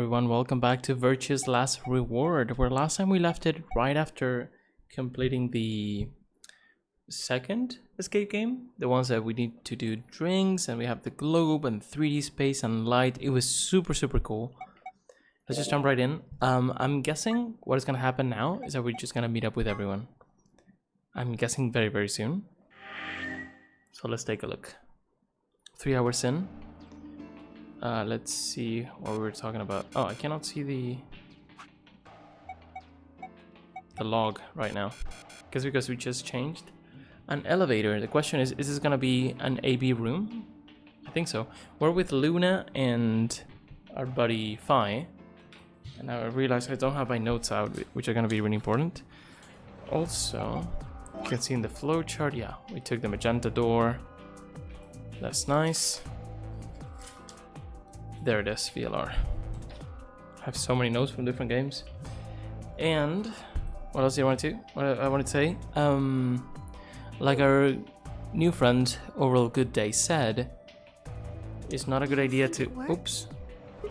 everyone, welcome back to Virtue's Last Reward, where last time we left it right after completing the second escape game, the ones that we need to do drinks, and we have the globe and 3D space and light. It was super cool. Let's just jump right in. I'm guessing what is going to happen now is that we're just going to meet up with everyone. I'm guessing very soon. So let's take a look. 3 hours in. Let's see what we were talking about. Oh, I cannot see the log right now. Because we just changed. An elevator. The question is this gonna be an AB room? I think so. We're with Luna and our buddy Fi. And now I realize I don't have my notes out, which are gonna be really important. Also, you can see in the flow chart, yeah, we took the magenta door. That's nice. There it is, VLR. I have so many notes from different games. And what else do you want to? What I wanted to say? Like our new friend Overall Good Day said, it's not a good idea to. Oops.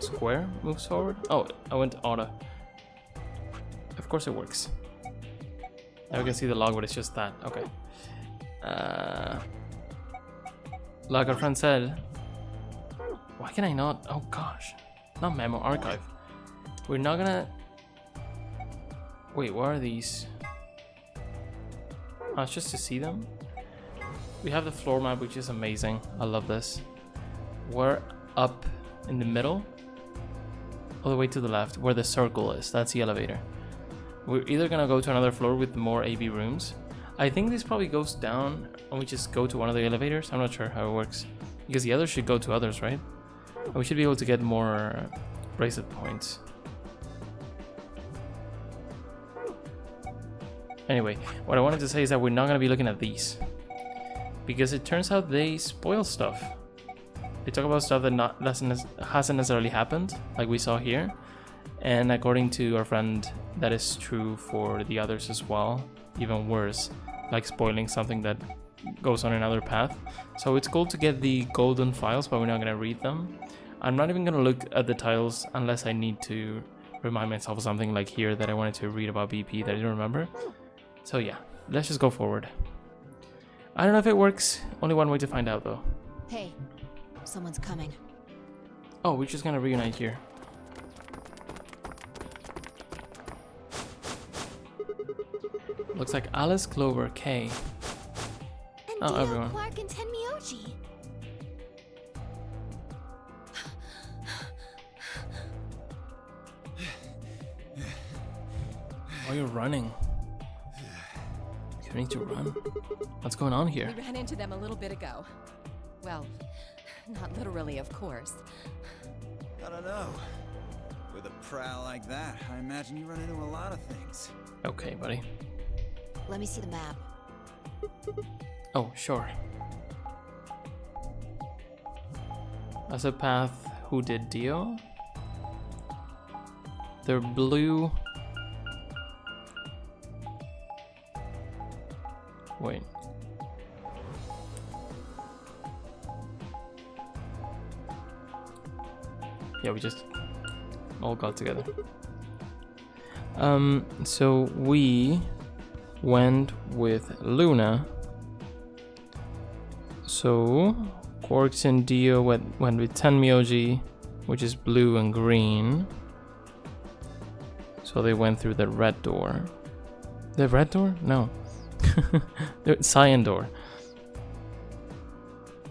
Square moves forward. Oh, I went auto. Of course it works. Now we can see the log, but it's just that. Okay. Like our friend said. Why can I not? Oh gosh. Not memo, archive. We're not gonna. Wait, what are these? Oh, it's just to see them. We have the floor map, which is amazing. I love this. We're up in the middle, all the way to the left, where the circle is. That's the elevator. We're either gonna go to another floor with more AB rooms. I think this probably goes down and we just go to one of the elevators. I'm not sure how it works. Because the others should go to others, right? And we should be able to get more bracelet points. Anyway, what I wanted to say is that we're not going to be looking at these. Because it turns out they spoil stuff. They talk about stuff that hasn't necessarily happened, like we saw here. And according to our friend, that is true for the others as well. Even worse, like spoiling something that goes on another path. So it's cool to get the golden files, but we're not going to read them. I'm not even going to look at the titles unless I need to remind myself of something like here that I wanted to read about BP that I didn't remember. So yeah, let's just go forward. I don't know if it works. Only one way to find out though. Hey, someone's coming. Oh, we're just gonna reunite here. Looks like Alice, Clover, Kay. And oh, Dio, everyone. Clark, and Tenmyoji. Why are you running? You need to run. What's going on here? We ran into them a little bit ago. Well, not literally, of course. I don't know. With a prowl like that, I imagine you run into a lot of things. Okay, buddy. Let me see the map. Oh, sure. As a path, who did Dio? They're blue. Wait. Yeah, we just all got together. So we went with Luna. So Quarks and Dio went with Tenmyoji, which is blue and green. So they went through the red door. The red door? No. The cyan door.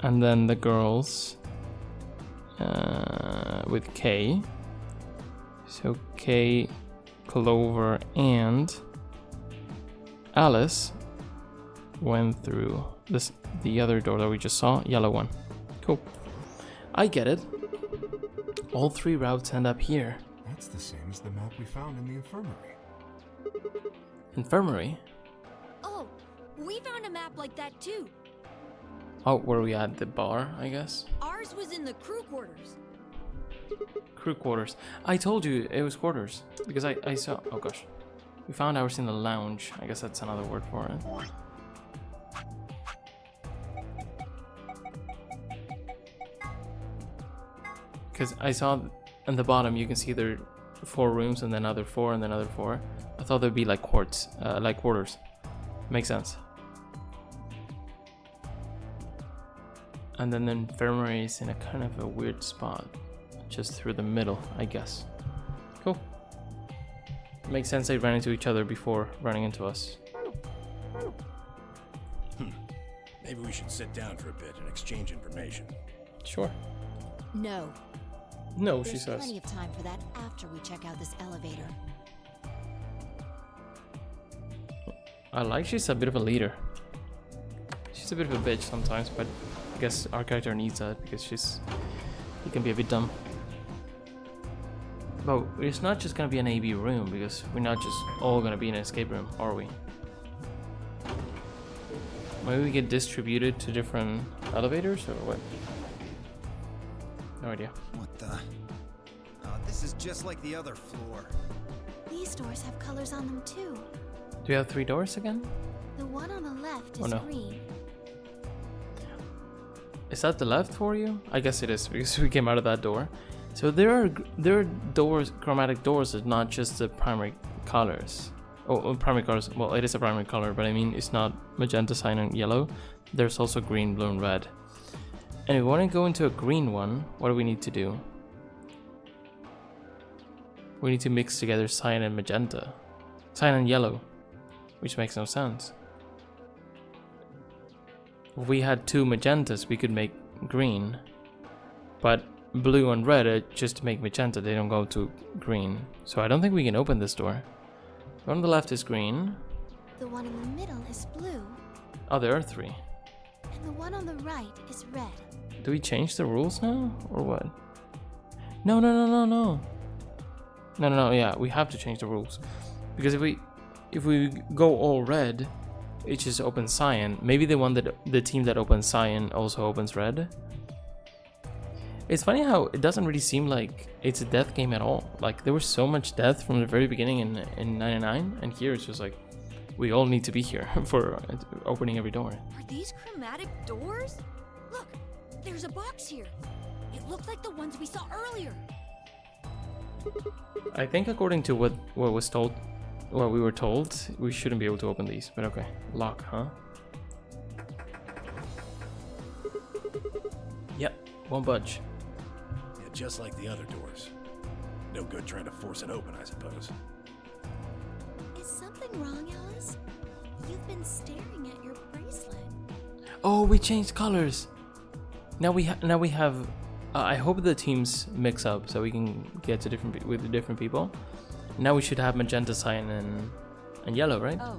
And then the girls with Kay. So Kay, Clover, and Alice went through the other door that we just saw, yellow one. Cool. I get it. All 3 routes end up here. That's the same as the map we found in the infirmary. Infirmary? Oh, we found a map like that too. Oh, where we at? The bar, I guess? Ours was in the crew quarters. Crew quarters. I told you it was quarters. Because I saw... Oh gosh. We found ours in the lounge. I guess that's another word for it. Because I saw and the bottom you can see there are 4 rooms and then another 4 and then another 4. I thought there'd be like quarters. Makes sense. And then the infirmary is in a kind of a weird spot, just through the middle, I guess. Cool. Makes sense they ran into each other before running into us. Maybe we should sit down for a bit and exchange information. Sure. No. No, she There's says. plenty of time for that after we check out this elevator. I like she's a bit of a leader. She's a bit of a bitch sometimes, but I guess our character needs that because he can be a bit dumb. But it's not just gonna be an AB room because we're not just all gonna be in an escape room, are we? Maybe we get distributed to different elevators or what? No idea. What the? Oh, this is just like the other floor. These doors have colors on them too. Do we have 3 doors again? The one on the left is Oh, no. green. Is that the left for you? I guess it is because we came out of that door. So there are doors, chromatic doors, that not just the primary colors. Oh, primary colors. Well, it is a primary color, but I mean it's not magenta, cyan, and yellow. There's also green, blue, and red. And if we want to go into a green one, what do we need to do? We need to mix together cyan and magenta, cyan and yellow, which makes no sense. If we had 2 magentas, we could make green, but blue and red are just to make magenta, they don't go to green. So I don't think we can open this door. The one on the left is green. The one in the middle is blue. Oh, there are 3. And the one on the right is red. Do we change the rules now, or what? No, no, no, no, no. No, no, no, yeah, we have to change the rules. Because if we go all red, it just opens cyan. Maybe the team that opens cyan also opens red. It's funny how it doesn't really seem like it's a death game at all. Like there was so much death from the very beginning in 99, and here it's just like we all need to be here for opening every door. Are these chromatic doors? Look, there's a box here. It looks like the ones we saw earlier. I think according to what we were told, we shouldn't be able to open these, but okay. Lock, huh? Yep, won't budge. Yeah, just like the other doors. No good trying to force it open, I suppose. Is something wrong, Alice? You've been staring at your bracelet. Oh, we changed colors. Now we have. I hope the teams mix up so we can get to different people. Now we should have magenta, cyan, and yellow, right? Oh,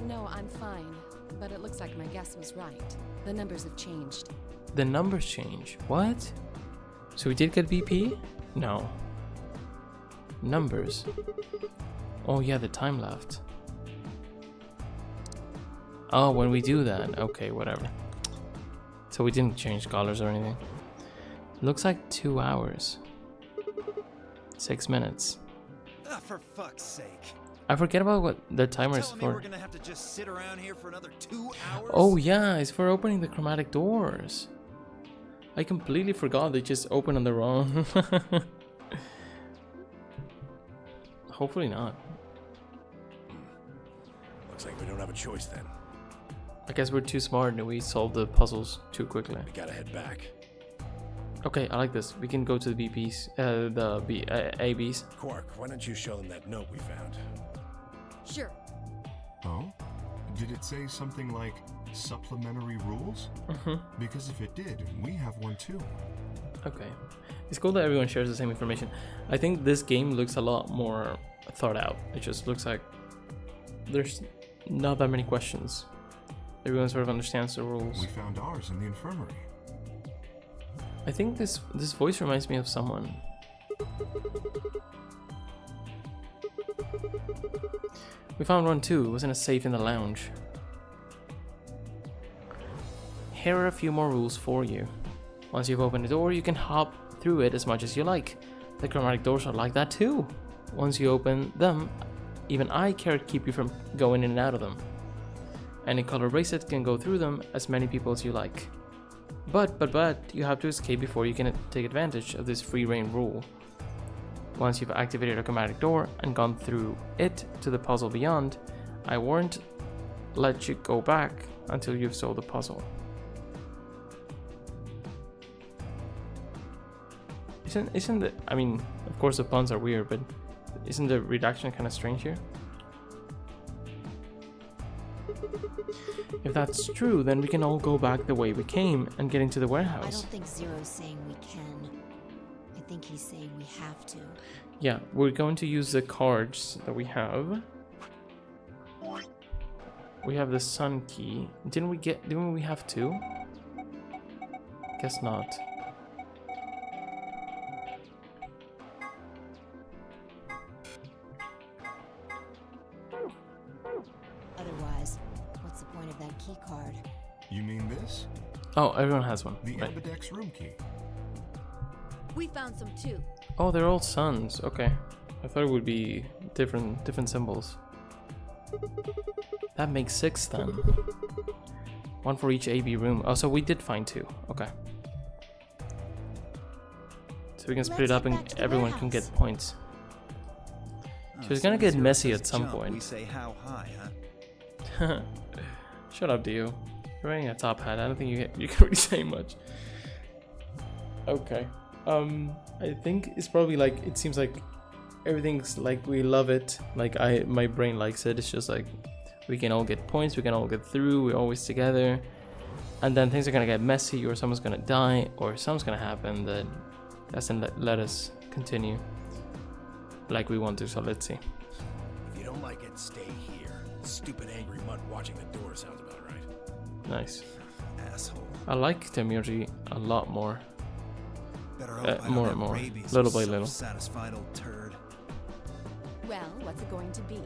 no, I'm fine. But it looks like my guess was right. The numbers have changed. The numbers change. What? So we did get BP? No. Numbers. Oh yeah, the time left. Oh, when we do that. Okay, whatever. So we didn't change colors or anything. Looks like 2 hours. 6 minutes. Ah, for fuck's sake. I forget about what the timer is Telling me we're for. gonna have to just sit around here for another 2 hours? Oh yeah, it's for opening the chromatic doors. I completely forgot they just opened on their own. Hopefully not. Looks like we don't have a choice then. I guess we're too smart and we solved the puzzles too quickly. We gotta head back. Okay, I like this. We can go to the BPs, ABs. Quark, why don't you show them that note we found? Sure. Oh? Did it say something like supplementary rules? Because if it did, we have one too. Okay. It's cool that everyone shares the same information. I think this game looks a lot more thought out. It just looks like there's not that many questions. Everyone sort of understands the rules. We found ours in the infirmary. I think this voice reminds me of someone. We found one too. It was in a safe in the lounge. Here are a few more rules for you. Once you've opened the door, you can hop through it as much as you like. The chromatic doors are like that too. Once you open them, even I can't keep you from going in and out of them. Any color bracelet can go through them as many people as you like. But you have to escape before you can take advantage of this free reign rule. Once you've activated a chromatic door and gone through it to the puzzle beyond, I won't let you go back until you've solved the puzzle. Isn't the, I mean, of course the puns are weird, but isn't the redaction kind of strange here? If that's true, then we can all go back the way we came and get into the I warehouse. don't think Zero's saying we can. I think he's saying we have to. Yeah, we're going to use the cards that we have. We have the sun key. Didn't we have two? Guess not. Otherwise, what's the point of that key card? You mean this? Oh, everyone has one. The Right. Ambidex room key. We found some too. Oh, they're all suns. Okay. I thought it would be different symbols. That makes 6 then. One for each AB room. Oh, so we did find 2. Okay. So we can split it Let's up head and back to the everyone can warehouse. get points. So it's gonna get messy at some point. We say how high, huh? Shut up, Dio. You're wearing a top hat. I don't think you can really say much. Okay. I think it's probably like, it seems like everything's like we love it. Like my brain likes it. It's just like we can all get points, we can all get through, we're always together. And then things are gonna get messy, or someone's gonna die, or something's gonna happen that doesn't let us continue like we want to. So let's see. If you don't like it, stay here. Stupid angry mutt watching the door sounds about right. Nice. Asshole. I like Temuji a lot more. Better hope I don't more have and more. rabies, Little you by little. self-satisfied old turd. Well, what's it going to be?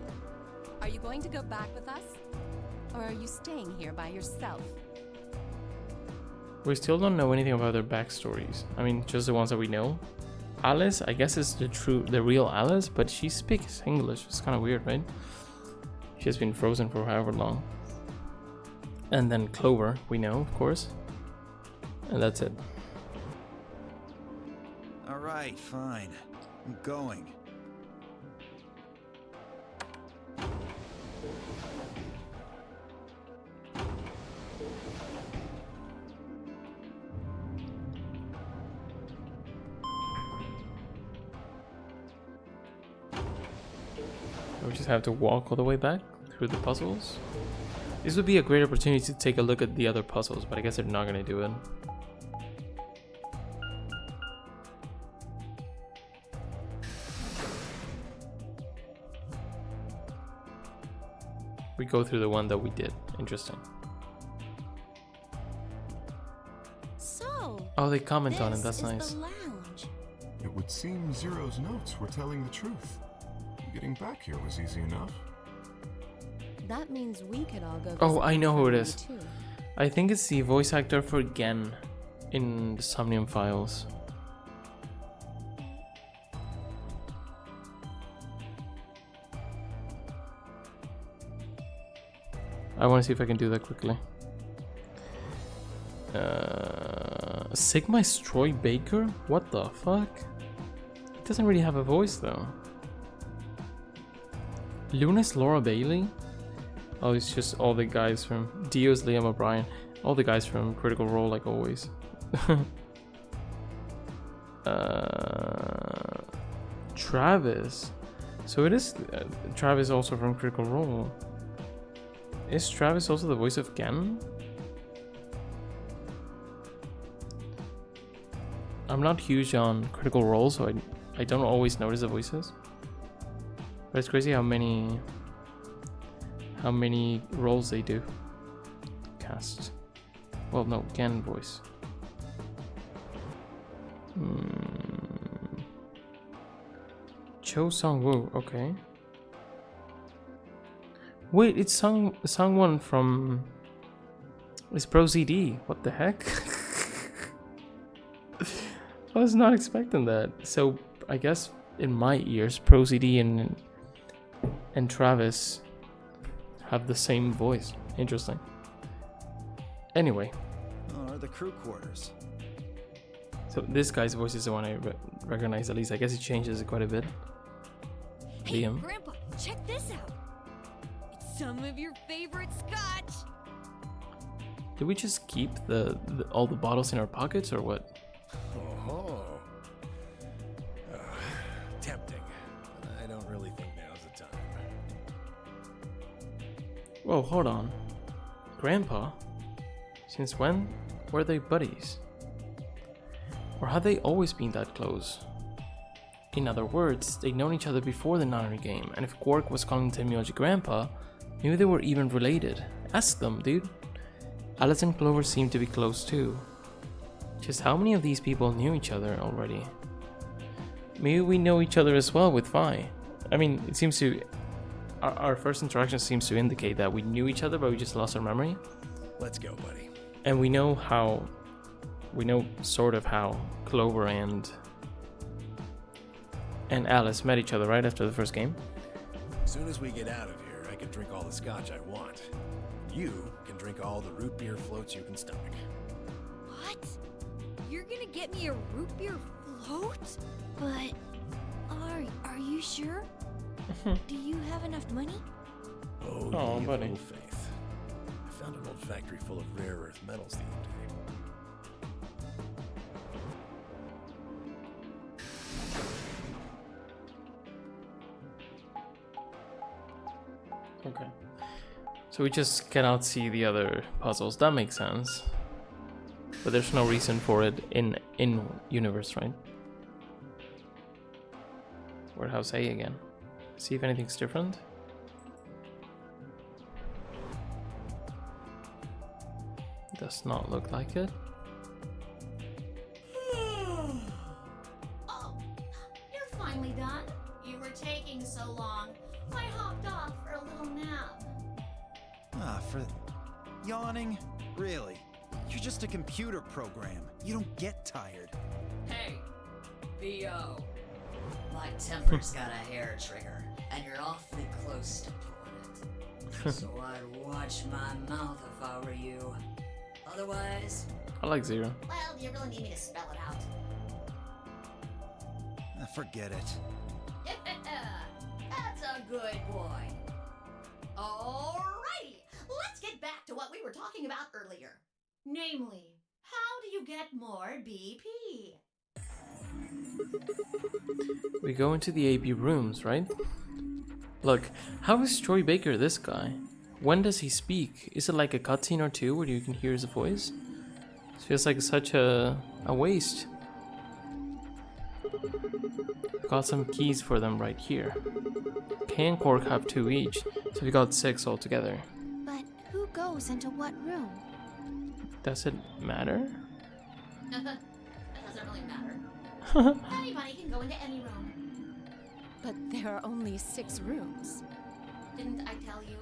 Are you going to go back with us? Or are you staying here by yourself? We still don't know anything about their backstories. I mean, just the ones that we know. Alice, I guess, is the real Alice, but she speaks English. It's kind of weird, right? She has been frozen for however long. And then Clover, we know, of course. And that's it. All right, fine. I'm going. We just have to walk all the way back through the puzzles. This would be a great opportunity to take a look at the other puzzles, but I guess they're not going to do it. We go through the one that we did. Interesting. So, Oh, they comment on it. this That's is nice. the lounge. It would seem Zero's notes were telling the truth. Getting back here was easy enough. That means we could all go. Oh, visit I know who it family is. too. I think it's the voice actor for Gen in the Somnium Files. I want to see if I can do that quickly. Sigma is Troy Baker? What the fuck? It doesn't really have a voice though. Luna's Laura Bailey? Oh, it's just all the guys from Dio's Liam O'Brien. All the guys from Critical Role, like always. Travis. So it is Travis also from Critical Role. Is Travis also the voice of Gen? I'm not huge on Critical Role, so I don't always notice the voices. But it's crazy how many roles they do. Cast. Well, no, Gen voice. Cho Sung-woo, okay. Wait, it's Sungwon from... It's Pro ZD. What the heck? I was not expecting that. So, I guess in my ears, Pro ZD and Travis have the same voice. Interesting. Anyway. Oh, are the crew quarters. So this guy's voice is the one I recognize at least. I guess he changes it quite a bit. Hey, Liam. Grandpa, check this out. It's some of your favorite scotch. Did we just keep all the bottles in our pockets or what? Oh, tempting. But I don't really think now's the time. Whoa, hold on. Grandpa? Since when were they buddies? Or had they always been that close? In other words, they'd known each other before the nunnery game, and if Quark was calling Tenmyoji Grandpa, maybe they were even related. Ask them, dude. Alice and Clover seemed to be close too. Just how many of these people knew each other already? Maybe we know each other as well with Vi. I mean, it seems to... Our first interaction seems to indicate that we knew each other, but we just lost our memory. Let's go, buddy. And we know how... We know sort of how Clover and Alice met each other, right, after the first game? As soon as we get out of here, I can drink all the scotch I want. You can drink all the root beer floats you can stomach. What? You're gonna get me a root beer float? But are you sure? Do you have enough money? Oh, Aw, ye of buddy. little faith. I found an old factory full of rare earth metals the other day. Okay. So we just cannot see the other puzzles. That makes sense. But there's no reason for it in universe, right? Warehouse A again. See if anything's different. Does not look like it. Oh, you're finally done. You were taking so long. I hopped off for a little nap. Ah, for yawning? Really? You're just a computer program. You don't get tired. Hey, VO. My temper's got a hair trigger, and you're awfully close to pulling it. So I'd watch my mouth if I were you. Otherwise... I like Zero. Well, do you really need me to spell it out? Ah, forget it. That's a good boy. Alrighty, let's get back to what we were talking about earlier. Namely, how do you get more BP? We go into the AB rooms, right? Look, how is Troy Baker this guy? When does he speak? Is it like a cutscene or two where you can hear his voice? It feels like such a waste. Got some keys for them right here. Kay and Quark have 2 each, so we got 6 altogether. But who goes into what room? Does it matter? That doesn't really matter. Anybody can go into any room. But there are only 6 rooms. Didn't I tell you?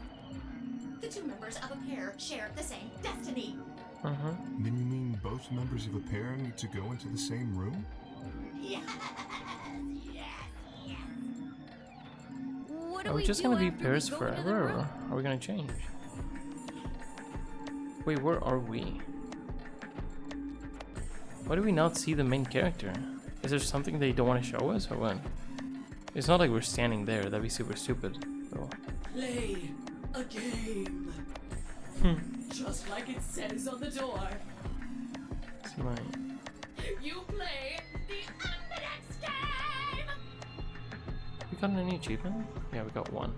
The 2 members of a pair share the same destiny. Then you mean both members of a pair need to go into the same room? Yes, yes, yes. What do Are we we just do gonna be after we pairs go into the forever, room? or are we gonna change? Wait, where are we? Why do we not see the main character? Is there something they don't want to show us, or what? It's not like we're standing there, that'd be super stupid. So. Play a game. Just like it says on the door. See my... You play the Ambidex game! We got any achievement? Yeah, we got 1.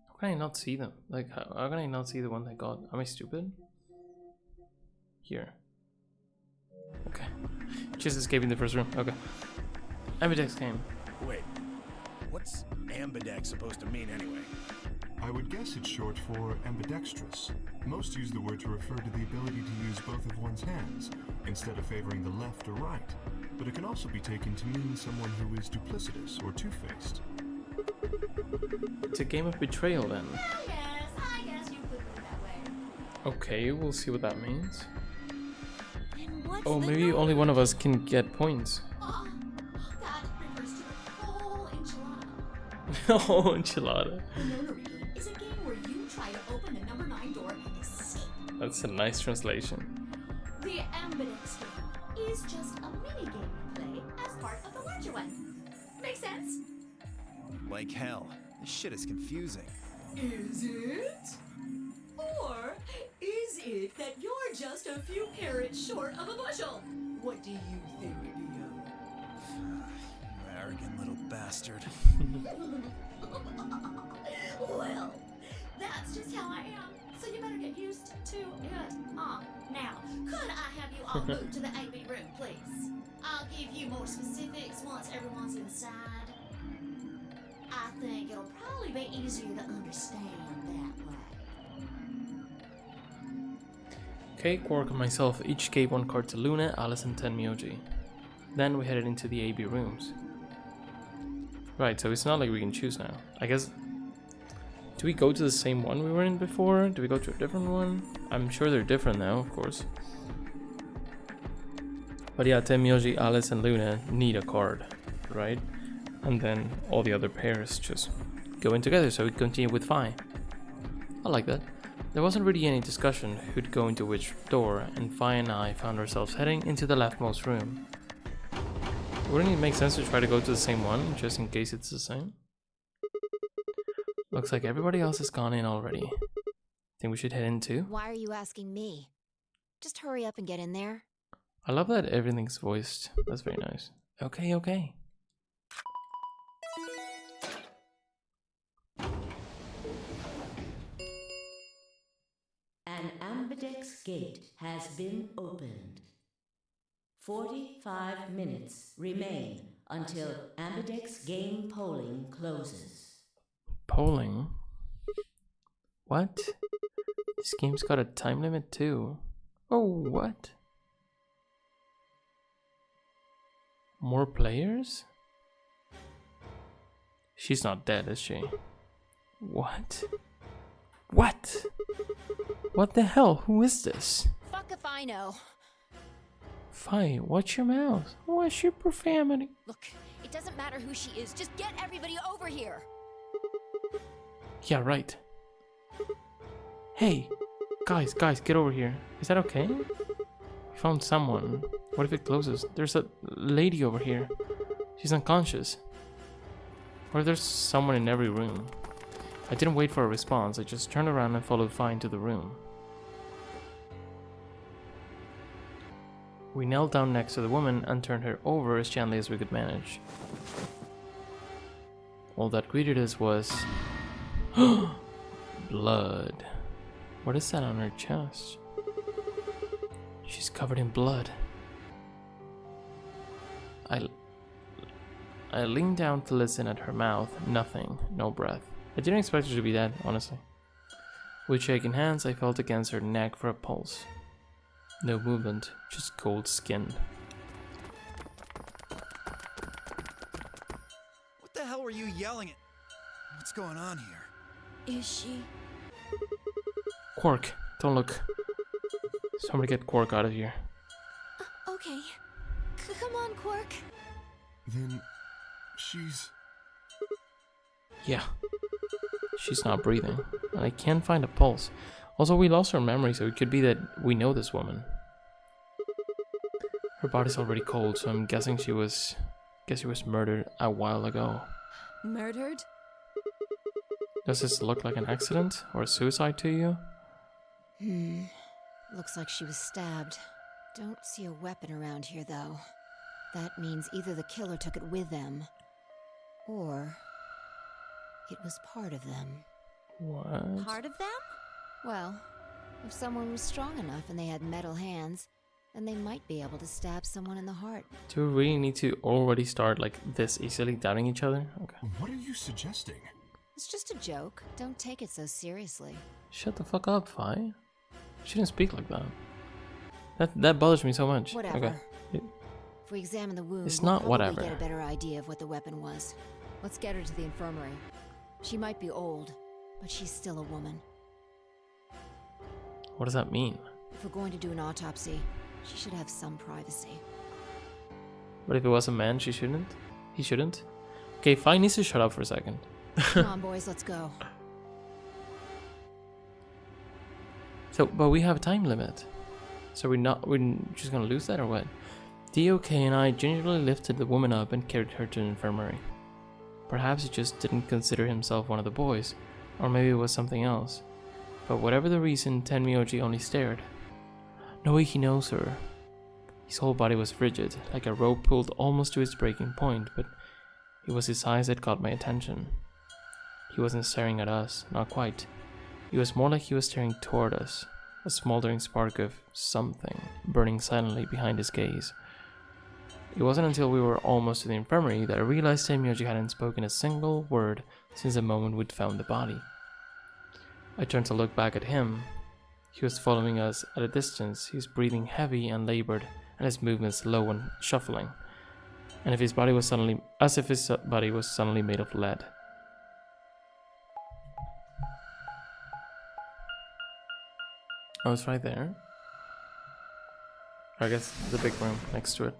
How can I not see them? Like, how can I not see the one I got? Am I stupid? Here. Okay. Just escaping the first room. Okay. Ambidex game. Wait, what's ambidex supposed to mean anyway? I would guess it's short for ambidextrous. Most use the word to refer to the ability to use both of one's hands, instead of favoring the left or right. But it can also be taken to mean someone who is duplicitous or two-faced. It's a game of betrayal then. I guess you could put it that way. Okay, we'll see what that means. And what's Oh, the maybe number? only one of us can get points. That refers to a whole enchilada. Oh, enchilada. The notary game is a game where you try to open the number 9 door and escape. That's a nice translation. The ambidex game is just a mini game you play as part of the larger one. Make sense? Like hell. This shit is confusing. Is it? Or is it that you're just a few carrots short of a bushel? What do you think, Neo? You arrogant little bastard. Well, that's just how I am. So you better get used to it. Now, could I have you all move to the AB room, please? I'll give you more specifics once everyone's inside. I think it'll probably be easier to understand that way. Okay, Quark and myself each gave 1 card to Luna, Alice, and Tenmyoji. Then we headed into the AB rooms. Right, so it's not like we can choose now. I guess... Do we go to the same one we were in before? Do we go to a different one? I'm sure they're different now, of course. But yeah, Tenmyoji, Alice, and Luna need a card, right? And then all the other pairs just go in together, so we continue with Phi. I like that. There wasn't really any discussion who'd go into which door, and Phi and I found ourselves heading into the leftmost room. Wouldn't it make sense to try to go to the same one, just in case it's the same? Looks like everybody else has gone in already. Think we should head in too? Why are you asking me? Just hurry up and get in there. I love that everything's voiced. That's very nice. Okay, okay. An ambidex gate has been opened. 45 minutes remain until ambidex game polling closes. Polling? What? This game's got a time limit too. Oh, what? More players? She's not dead, is she? What? What? What the hell? Who is this? Fuck if I know. Phi, watch your mouth. What's your profanity? Look, it doesn't matter who she is. Just get everybody over here. Yeah, right. Hey, guys, get over here. Is that okay? We found someone. What if it closes? There's a lady over here. She's unconscious. Or there's someone in every room. I didn't wait for a response. I just turned around and followed Phi into the room. We knelt down next to the woman and turned her over as gently as we could manage. All that greeted us was... blood. What is that on her chest? She's covered in blood. I leaned down to listen at her mouth. Nothing. No breath. I didn't expect her to be dead, honestly. With shaking hands, I felt against her neck for a pulse. No movement, just cold skin. What the hell were you yelling at? What's going on here? Is she? Quark, don't look. Somebody get Quark out of here. Okay. Come on, Quark. Then she's... Yeah. She's not breathing, and I can't find a pulse. Also, we lost her memory, so it could be that we know this woman. Her body's already cold, so I'm guessing she was murdered a while ago. Murdered? Does this look like an accident or a suicide to you? Looks like she was stabbed. Don't see a weapon around here, though. That means either the killer took it with them, or it was part of them. What? Part of them? Well, if someone was strong enough and they had metal hands, then they might be able to stab someone in the heart. Do we really need to already start like this easily doubting each other? Okay. What are you suggesting? It's just a joke. Don't take it so seriously. Shut the fuck up, Phi. She didn't speak like that. That bothers me so much. Whatever. Okay. If we examine the wound, It's we'll not probably whatever. get a better idea of what the weapon was. Let's get her to the infirmary. She might be old, but she's still a woman. What does that mean? If we're going to do an autopsy, she should have some privacy. But if it was a man, she shouldn't? He shouldn't? Okay, fine, needs to shut up for a second. Come on, boys, let's go. So, but we have a time limit. So we're just gonna lose that or what? DOK and I gingerly lifted the woman up and carried her to the infirmary. Perhaps he just didn't consider himself one of the boys, or maybe it was something else. But whatever the reason, Tenmyoji only stared. No way he knows her. His whole body was rigid, like a rope pulled almost to its breaking point, but it was his eyes that caught my attention. He wasn't staring at us, not quite. It was more like he was staring toward us, a smoldering spark of something burning silently behind his gaze. It wasn't until we were almost to the infirmary that I realized Tenmyoji hadn't spoken a single word since the moment we'd found the body. I turned to look back at him. He was following us at a distance, his breathing heavy and labored, and his movements slow and shuffling, and as if his body was suddenly made of lead. Oh, it's right there. I guess the big room next to it.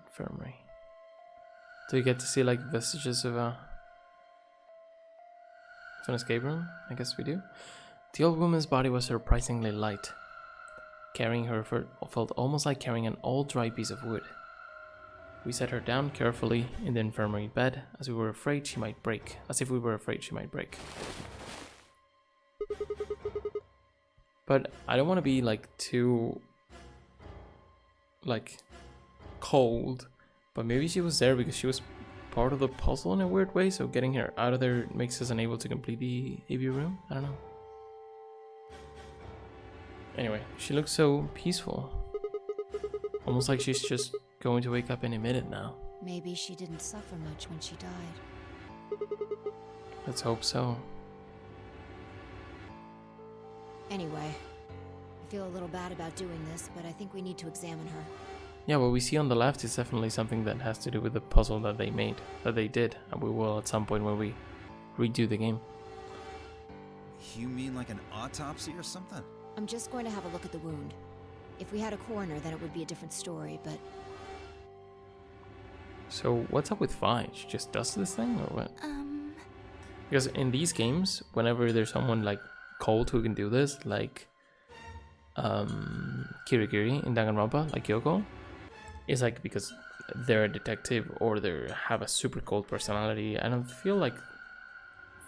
Infirmary. Do you get to see like vestiges of an escape room? I guess we do. The old woman's body was surprisingly light. Carrying her felt almost like carrying an old dry piece of wood. We set her down carefully in the infirmary bed as if we were afraid she might break. But I don't want to be like too like cold, but maybe she was there because she was part of the puzzle in a weird way, so getting her out of there makes us unable to complete the AV room. I don't know. Anyway, she looks so peaceful. Almost like she's just going to wake up any minute now. Maybe she didn't suffer much when she died. Let's hope so. Anyway, I feel a little bad about doing this, but I think we need to examine her. Yeah, what we see on the left is definitely something that has to do with the puzzle that they did, and we will at some point when we redo the game. You mean like an autopsy or something? I'm just going to have a look at the wound. If we had a coroner, then it would be a different story, but... So, what's up with Vi? She just does this thing, or what? Because in these games, whenever there's someone, like, cold who can do this, like... Kirigiri in Danganronpa, like Yoko, is like because they're a detective or they have a super cold personality. I don't feel like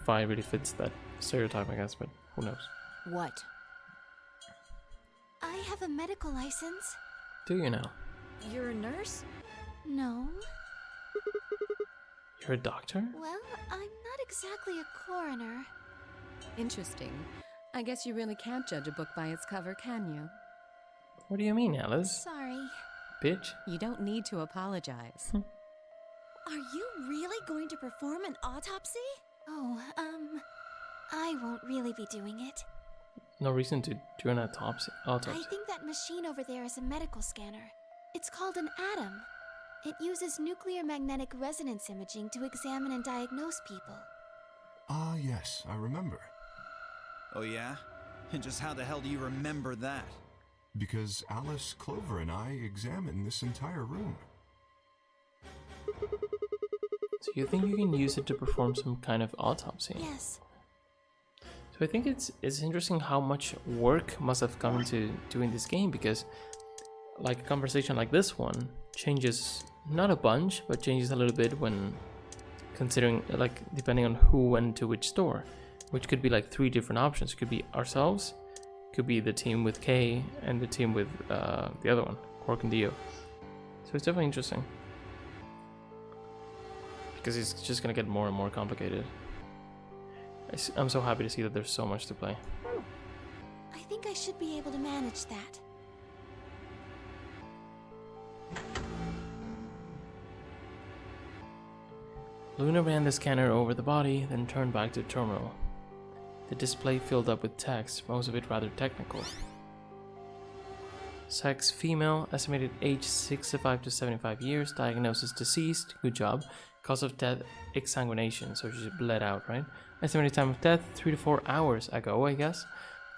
Vi really fits that stereotype, I guess, but who knows? What? I have a medical license. Do you now? You're a nurse? No. You're a doctor? Well, I'm not exactly a coroner. Interesting. I guess you really can't judge a book by its cover, can you? What do you mean, Alice? Sorry. Bitch? You don't need to apologize. Are you really going to perform an autopsy? Oh, I won't really be doing it. No reason to do an autopsy. I think that machine over there is a medical scanner. It's called an ATOM. It uses nuclear magnetic resonance imaging to examine and diagnose people. Ah, yes, I remember. Oh yeah? And just how the hell do you remember that? Because Alice, Clover, and I examined this entire room. So you think you can use it to perform some kind of autopsy? Yes. So I think it's interesting how much work must have gone into doing this game, because like a conversation like this one changes not a bunch, but changes a little bit when considering, like, depending on who went to which store, which could be like 3 different options. It could be ourselves, could be the team with Kay, and the team with the other one, Quark and Dio. So it's definitely interesting, because it's just gonna get more and more complicated. I'm so happy to see that there's so much to play. I think I should be able to manage that. Luna ran the scanner over the body, then turned back to the terminal. The display filled up with text, most of it rather technical. Sex female, estimated age 65 to 75 years, diagnosis deceased, good job. Cause of death exsanguination, so she bled out, right? Estimated time of death 3 to 4 hours ago, I guess.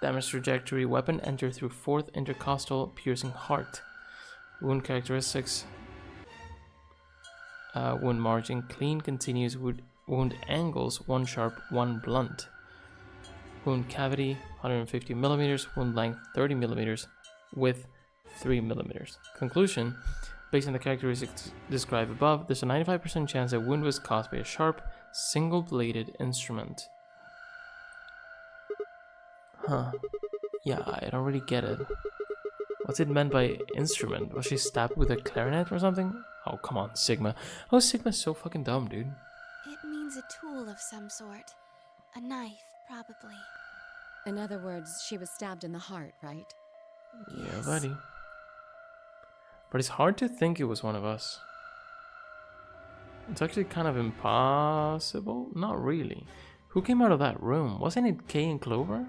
Damage trajectory, weapon entered through 4th intercostal piercing heart. Wound characteristics, wound margin clean, continuous wound angles 1 sharp, 1 blunt. Wound cavity 150 millimeters, wound length 30 millimeters, width 3 millimeters. Conclusion: based on the characteristics described above, there's a 95% chance that wound was caused by a sharp, single-bladed instrument. Huh. Yeah, I don't really get it. What's it meant by instrument? Was she stabbed with a clarinet or something? Oh, come on, Sigma. Oh, Sigma's so fucking dumb, dude. It means a tool of some sort. A knife, probably. In other words, she was stabbed in the heart, right? Yeah, buddy. But it's hard to think it was one of us. It's actually kind of impossible. Not really. Who came out of that room? Wasn't it Kay and Clover?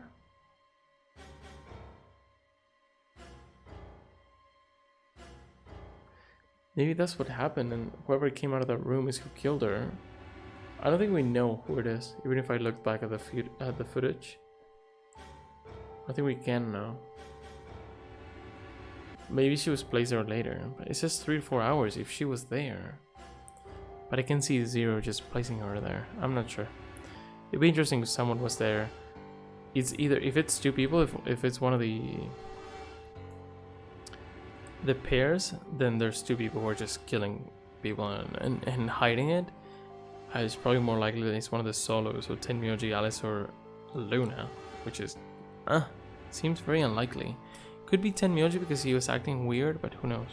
Maybe that's what happened, and whoever came out of that room is who killed her. I don't think we know who it is, even if I look back at the footage. I think we can now. Maybe she was placed there later, but it says 3 to 4 hours if she was there. But I can see Zero just placing her there. I'm not sure. It'd be interesting if someone was there. It's either, if it's 2 people, if it's one of the pairs, then there's 2 people who are just killing people and hiding it. It's probably more likely that it's one of the solos, so Tenmyoji, Alice, or Luna, which is, seems very unlikely. Could be Tenmyoji because he was acting weird, but who knows?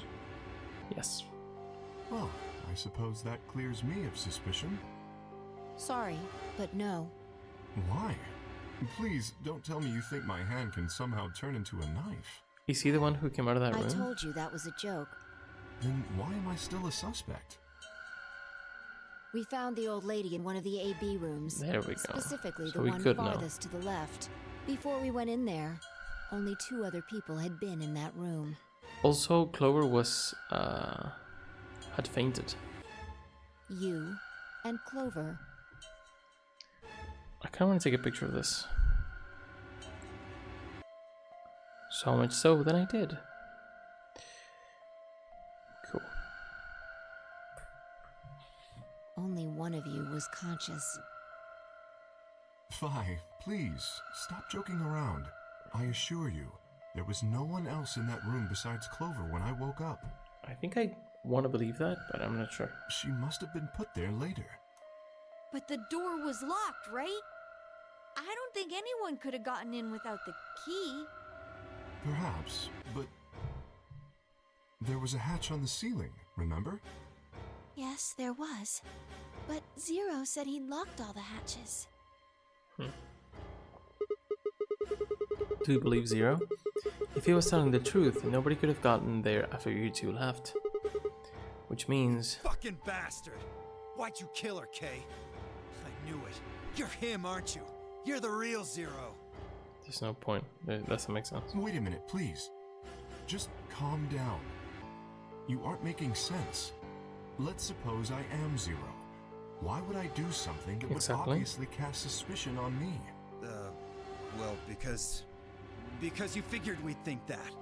Yes. Well, I suppose that clears me of suspicion. Sorry, but no. Why? Please, don't tell me you think my hand can somehow turn into a knife. Is he the one who came out of that room? I told you that was a joke. Then why am I still a suspect? We found the old lady in one of the AB rooms. There we go. Specifically, So the we one could farthest to the left. Before we went in there, only 2 other people had been in that room. Also, Clover was, had fainted. You and Clover. I kind of want to take a picture of this. So much so that I did. Cool. Only one of you was conscious. Fi, please, stop joking around. I assure you, there was no one else in that room besides Clover when I woke up. I think I want to believe that, but I'm not sure. She must have been put there later. But the door was locked, right? I don't think anyone could have gotten in without the key. Perhaps, but there was a hatch on the ceiling, remember? Yes, there was. But Zero said he'd locked all the hatches. Do you believe Zero? If he was telling the truth, nobody could have gotten there after you 2 left. Which means... Fucking bastard! Why'd you kill her, Kay? I knew it. You're him, aren't you? You're the real Zero. There's no point. That doesn't make sense. Wait a minute, please. Just calm down. You aren't making sense. Let's suppose I am Zero. Why would I do something that would obviously cast suspicion on me? Well, because you figured we'd think that.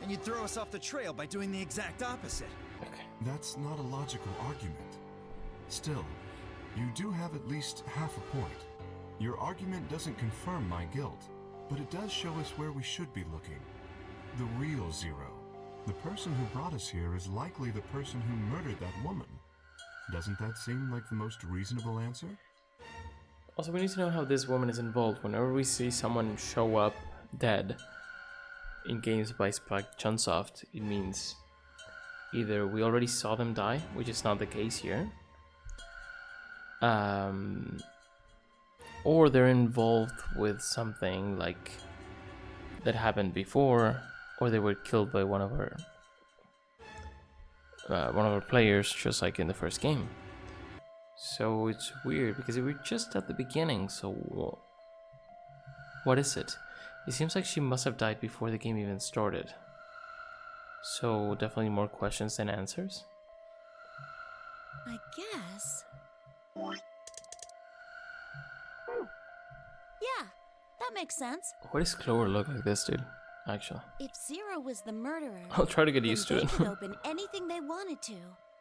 And you'd throw us off the trail by doing the exact opposite. That's not a logical argument. Still, you do have at least half a point. Your argument doesn't confirm my guilt, but it does show us where we should be looking. The real Zero. The person who brought us here is likely the person who murdered that woman. Doesn't that seem like the most reasonable answer? Also, we need to know how this woman is involved. Whenever we see someone show up dead in games by Spike Chunsoft, it means either we already saw them die, which is not the case here, or they're involved with something like that happened before, or they were killed by one of our players, just like in the first game. So it's weird because we're just at the beginning. So what is it? It seems like she must have died before the game even started. So definitely more questions than answers. I guess. Yeah, that makes sense. Why does Clover look like this, dude? Actually, If Zero was the murderer, I'll try to get then used to they it. could open anything they wanted to.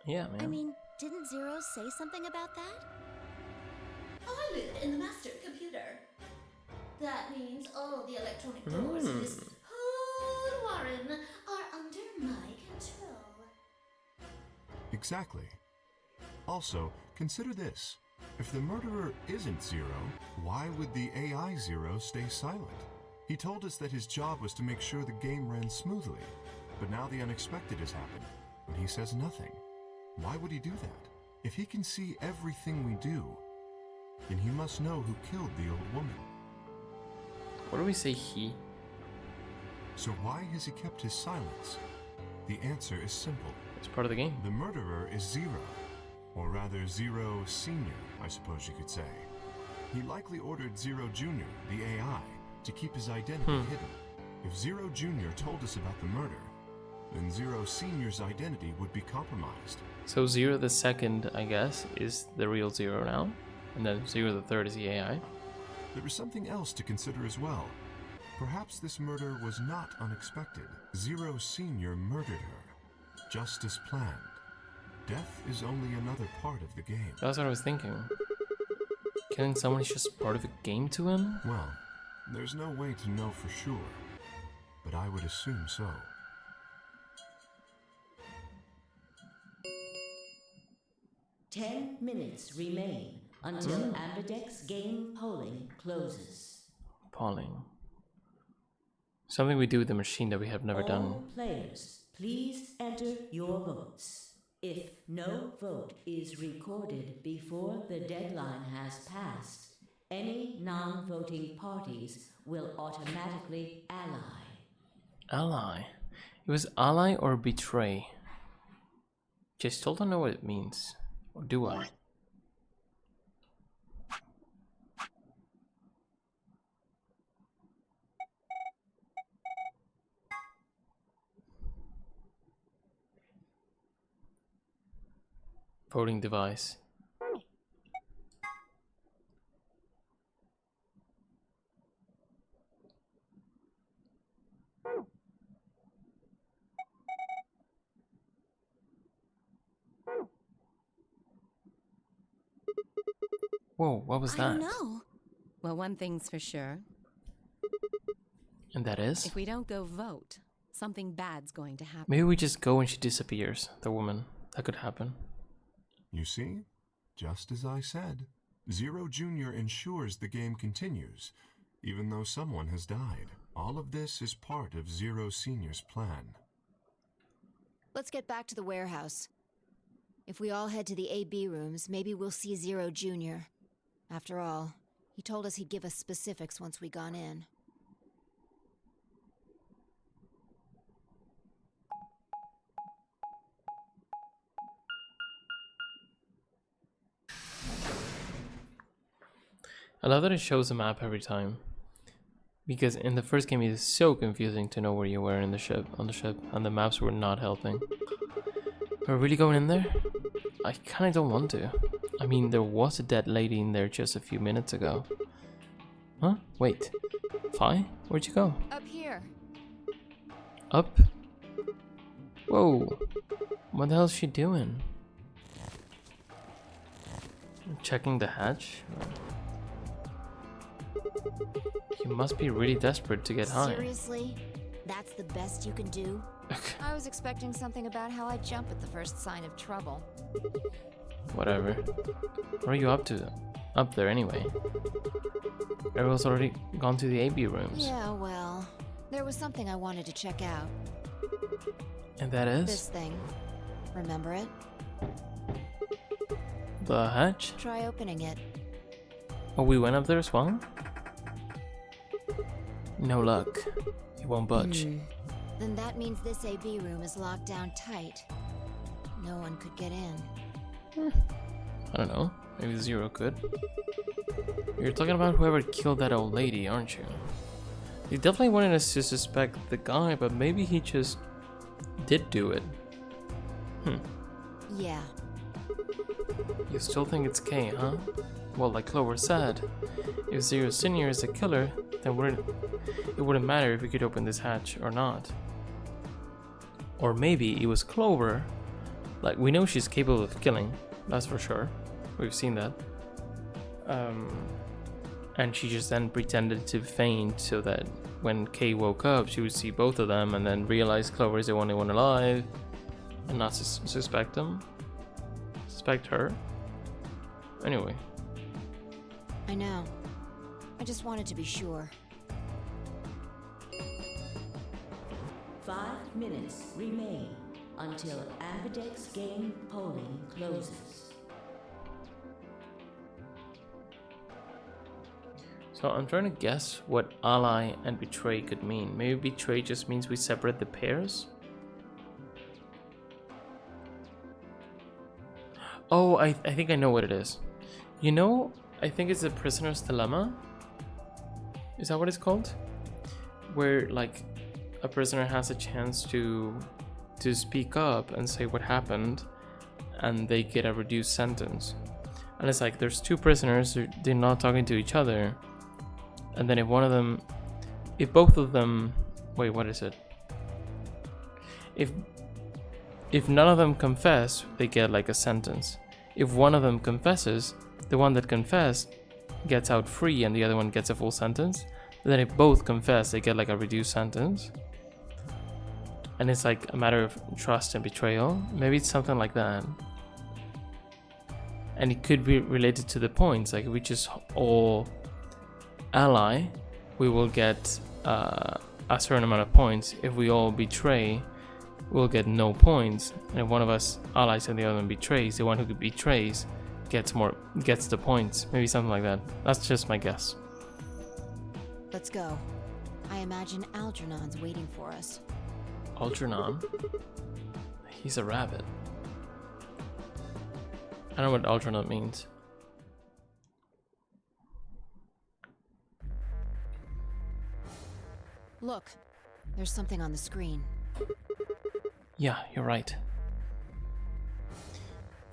Yeah, man. I mean, didn't Zero say something about that? I live in the master computer. That means all the electronic doors in this whole warren are under my control. Exactly. Also, consider this. If the murderer isn't Zero, why would the AI Zero stay silent? He told us that his job was to make sure the game ran smoothly, but now the unexpected has happened, and he says nothing. Why would he do that? If he can see everything we do, then he must know who killed the old woman. What do we say he? So why has he kept his silence? The answer is simple. It's part of the game. The murderer is Zero, or rather Zero Senior, I suppose you could say. He likely ordered Zero Junior, the AI, to keep his identity hidden. If Zero Junior told us about the murder, then Zero Senior's identity would be compromised. So Zero the second, I guess, is the real Zero now, and then Zero the third is the AI. There is something else to consider as well. Perhaps this murder was not unexpected. Zero Senior murdered her, just as planned. Death is only another part of the game. That's what I was thinking. Killing someone is just part of a game to him? Well, there's no way to know for sure, but I would assume so. Ten minutes remain until Ambidex game polling closes. Polling. Something we do with the machine that we have never All done. players, please enter your votes. If no vote is recorded before the deadline has passed, any non-voting parties will automatically ally. Ally. It was ally or betray. Just still don't know what it means. Or do I? Voting device. Whoa, what was I that? don't know. Well, one thing's for sure. And that is? If we don't go vote, something bad's going to happen. Maybe we just go and she disappears, the woman. That could happen. You see? Just as I said. Zero Junior ensures the game continues, even though someone has died. All of this is part of Zero Senior's plan. Let's get back to the warehouse. If we all head to the AB rooms, maybe we'll see Zero Junior. After all, he told us he'd give us specifics once we gone in. I love that it shows a map every time. Because in the first game it is so confusing to know where you were in the ship, on the ship, and the maps were not helping. We're really going in there? I kinda don't want to. I mean, there was a dead lady in there just a few minutes ago. Huh? Wait. Fi? Where'd you go? Up here. Up? Whoa. What the hell is she doing? Checking the hatch? You must be really desperate to get high. Seriously? That's the best you can do? I was expecting something about how I jump at the first sign of trouble. Whatever. What are you up to? Up there anyway. Everyone's already gone to the AB rooms. Yeah, well, there was something I wanted to check out. And that is? This thing. Remember it? The hatch? Try opening it. Oh, we went up there as well? No luck. It won't budge. Then that means this AB room is locked down tight. No one could get in. I don't know. Maybe Zero could. You're talking about whoever killed that old lady, aren't you? You definitely wanted us to suspect the guy, but maybe he just did do it. Yeah. You still think it's K, huh? Well, like Clover said, if Zero Senior is a killer, then it wouldn't matter if we could open this hatch or not. Or maybe it was Clover. Like, we know she's capable of killing, that's for sure. We've seen that. And she just then pretended to faint so that when Kay woke up, she would see both of them and then realize Clover is the only one alive and not suspect them. Suspect her. Anyway. I know. I just wanted to be sure. 5 minutes remain until Ambidex game polling closes. So I'm trying to guess what ally and betray could mean. Maybe betray just means we separate the pairs? Oh, I think I know what it is. You know, I think it's a prisoner's dilemma. Is that what it's called? Where like a prisoner has a chance to speak up and say what happened and they get a reduced sentence. And it's like there's two prisoners, they're not talking to each other. And then if both of them, wait, what is it? If none of them confess, they get like a sentence. If one of them confesses, the one that confessed gets out free and the other one gets a full sentence. And then if both confess, they get like a reduced sentence. And it's like a matter of trust and betrayal. Maybe it's something like that. And it could be related to the points. Like if we just all ally, we will get a certain amount of points. If we all betray, we'll get no points. And if one of us allies and the other one betrays, the one who betrays gets the points. Maybe something like that. That's just my guess. Let's go. I imagine Algernon's waiting for us. Algernon? He's a rabbit. I don't know what Algernon means. Look, there's something on the screen. Yeah, you're right.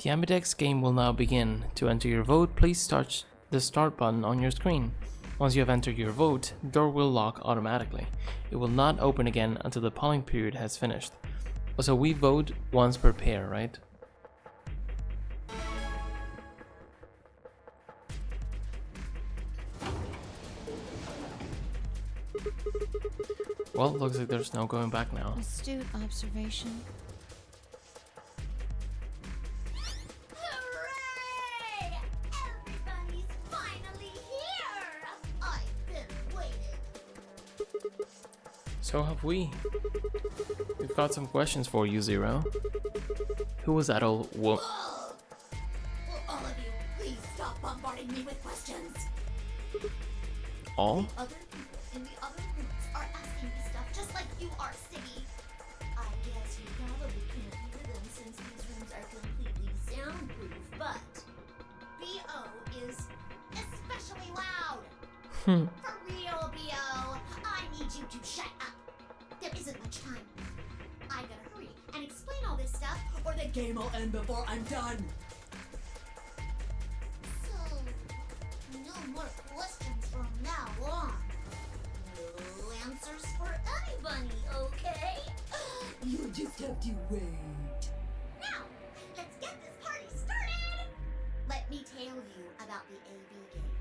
The Ambidex game will now begin. To enter your vote, please touch the start button on your screen. Once you have entered your vote, the door will lock automatically. It will not open again until the polling period has finished. Also, we vote once per pair, right? Well, looks like there's no going back now. Astute observation. Hooray! Everybody's finally here! I've been waiting. So have we. We've got some questions for you, Zero. Who was that old Will all of you please stop bombarding me with questions? All? The other people in the other rooms are asking me stuff just like you are, Siggy. I guess you probably can't hear them since these rooms are completely soundproof, but B.O. is especially loud. For real, B.O. I need you to shut up. There isn't much time. I gotta hurry and explain all this stuff, or the game will end before I'm done. So, no more questions from now on. No answers for anybody, okay? You just have to wait. Now, let's get this party started! Let me tell you about the AB game.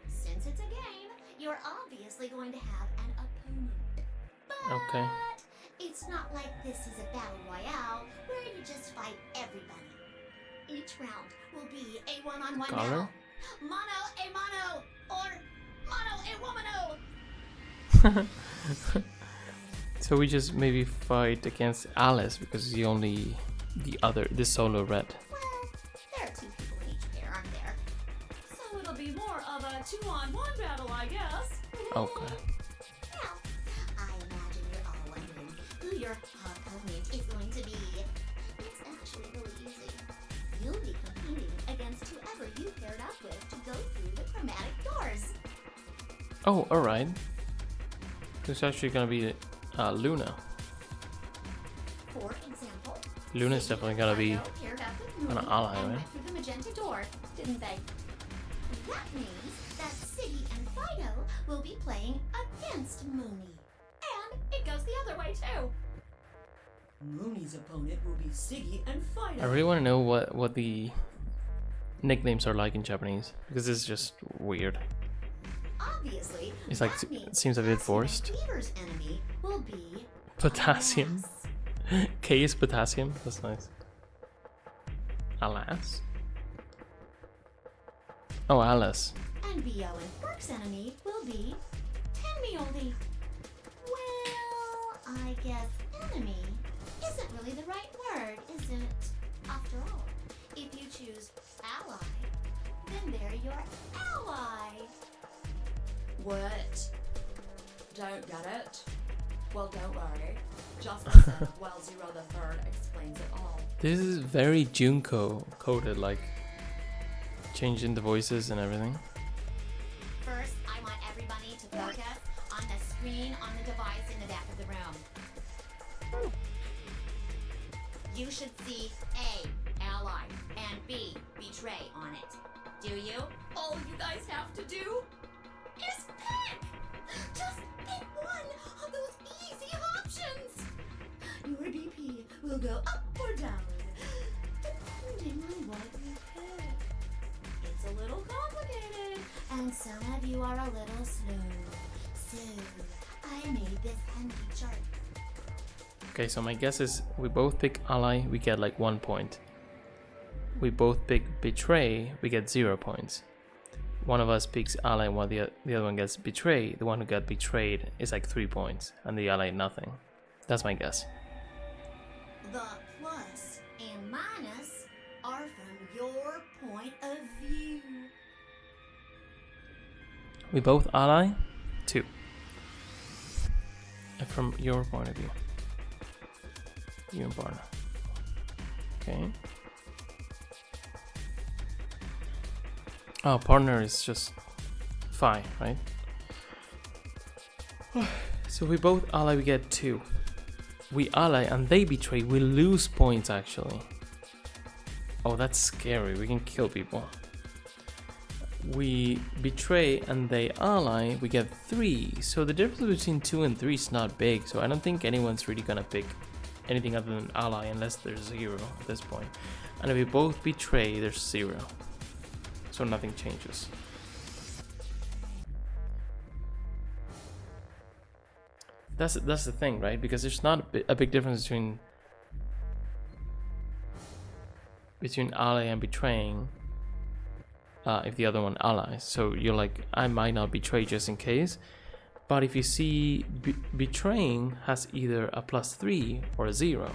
Since it's a game, you're obviously going to have an opponent. But Okay. it's not like this is a battle royale where you just fight everybody. Each round will be a one-on-one Color? battle. Mono a mono, or mono a womano. So we just maybe fight against Alice because the solo red. Well, there are two people in each pair, aren't there? So it'll be more of a 2-on-1 battle, I guess. Okay. Now, I imagine you're all wondering who your opponent is going to be. It's actually really easy. You'll be competing against whoever you paired up with to go through the chromatic doors. Oh, alright. It's actually gonna be Luna. For example, Luna's definitely gotta be Fido cared about the an Mooney ally, and right? went through the magenta door, didn't they? That means that Siggy and Fido will be playing against Mooney. And it goes the other way too. Mooney's opponent will be Siggy and Fido. I really want to know what the nicknames are like in Japanese, because it's just weird. Obviously, It's like that means it seems a bit forced. Beaver's enemy will be Potassium. K is potassium. That's nice. Alas. Oh, Alice. And B.O. and Quirk's enemy will be Tenmyoldi. Well, I guess enemy isn't really the right word, is it? After all, if you choose ally, then they're your ally. What? Don't get it? Well, don't worry. Just listen while Zero the Third explains it all. This is very Junko coded, like changing the voices and everything. First, I want everybody to focus on the screen on the device in the back of the room. You should see A, ally, and B, betray on it. Do you? All you guys have to do is pick! Just pick one of those easy options! Your BP will go up or down, depending on what you pick. It's a little complicated, and some of you are a little slow. So, I made this handy chart. Okay, so my guess is we both pick ally, we get like 1 point. We both pick betray, we get 0 points. One of us picks ally while the other one gets betray. The one who got betrayed is like 3 points, and the ally nothing. That's my guess. The plus and minus are from your point of view. We both ally 2. From your point of view. You and Barna. Okay. Oh, partner is just Phi, right? So we both ally, we get 2. We ally and they betray, we lose points actually. Oh, that's scary. We can kill people. We betray and they ally, we get 3. So the difference between 2 and 3 is not big. So I don't think anyone's really gonna pick anything other than ally unless there's 0 at this point. And if we both betray, there's 0. So nothing changes. That's the thing, right? Because there's not a big difference between ally and betraying if the other one allies. So you're like, I might not betray just in case, but if you see betraying has either a +3 or a 0.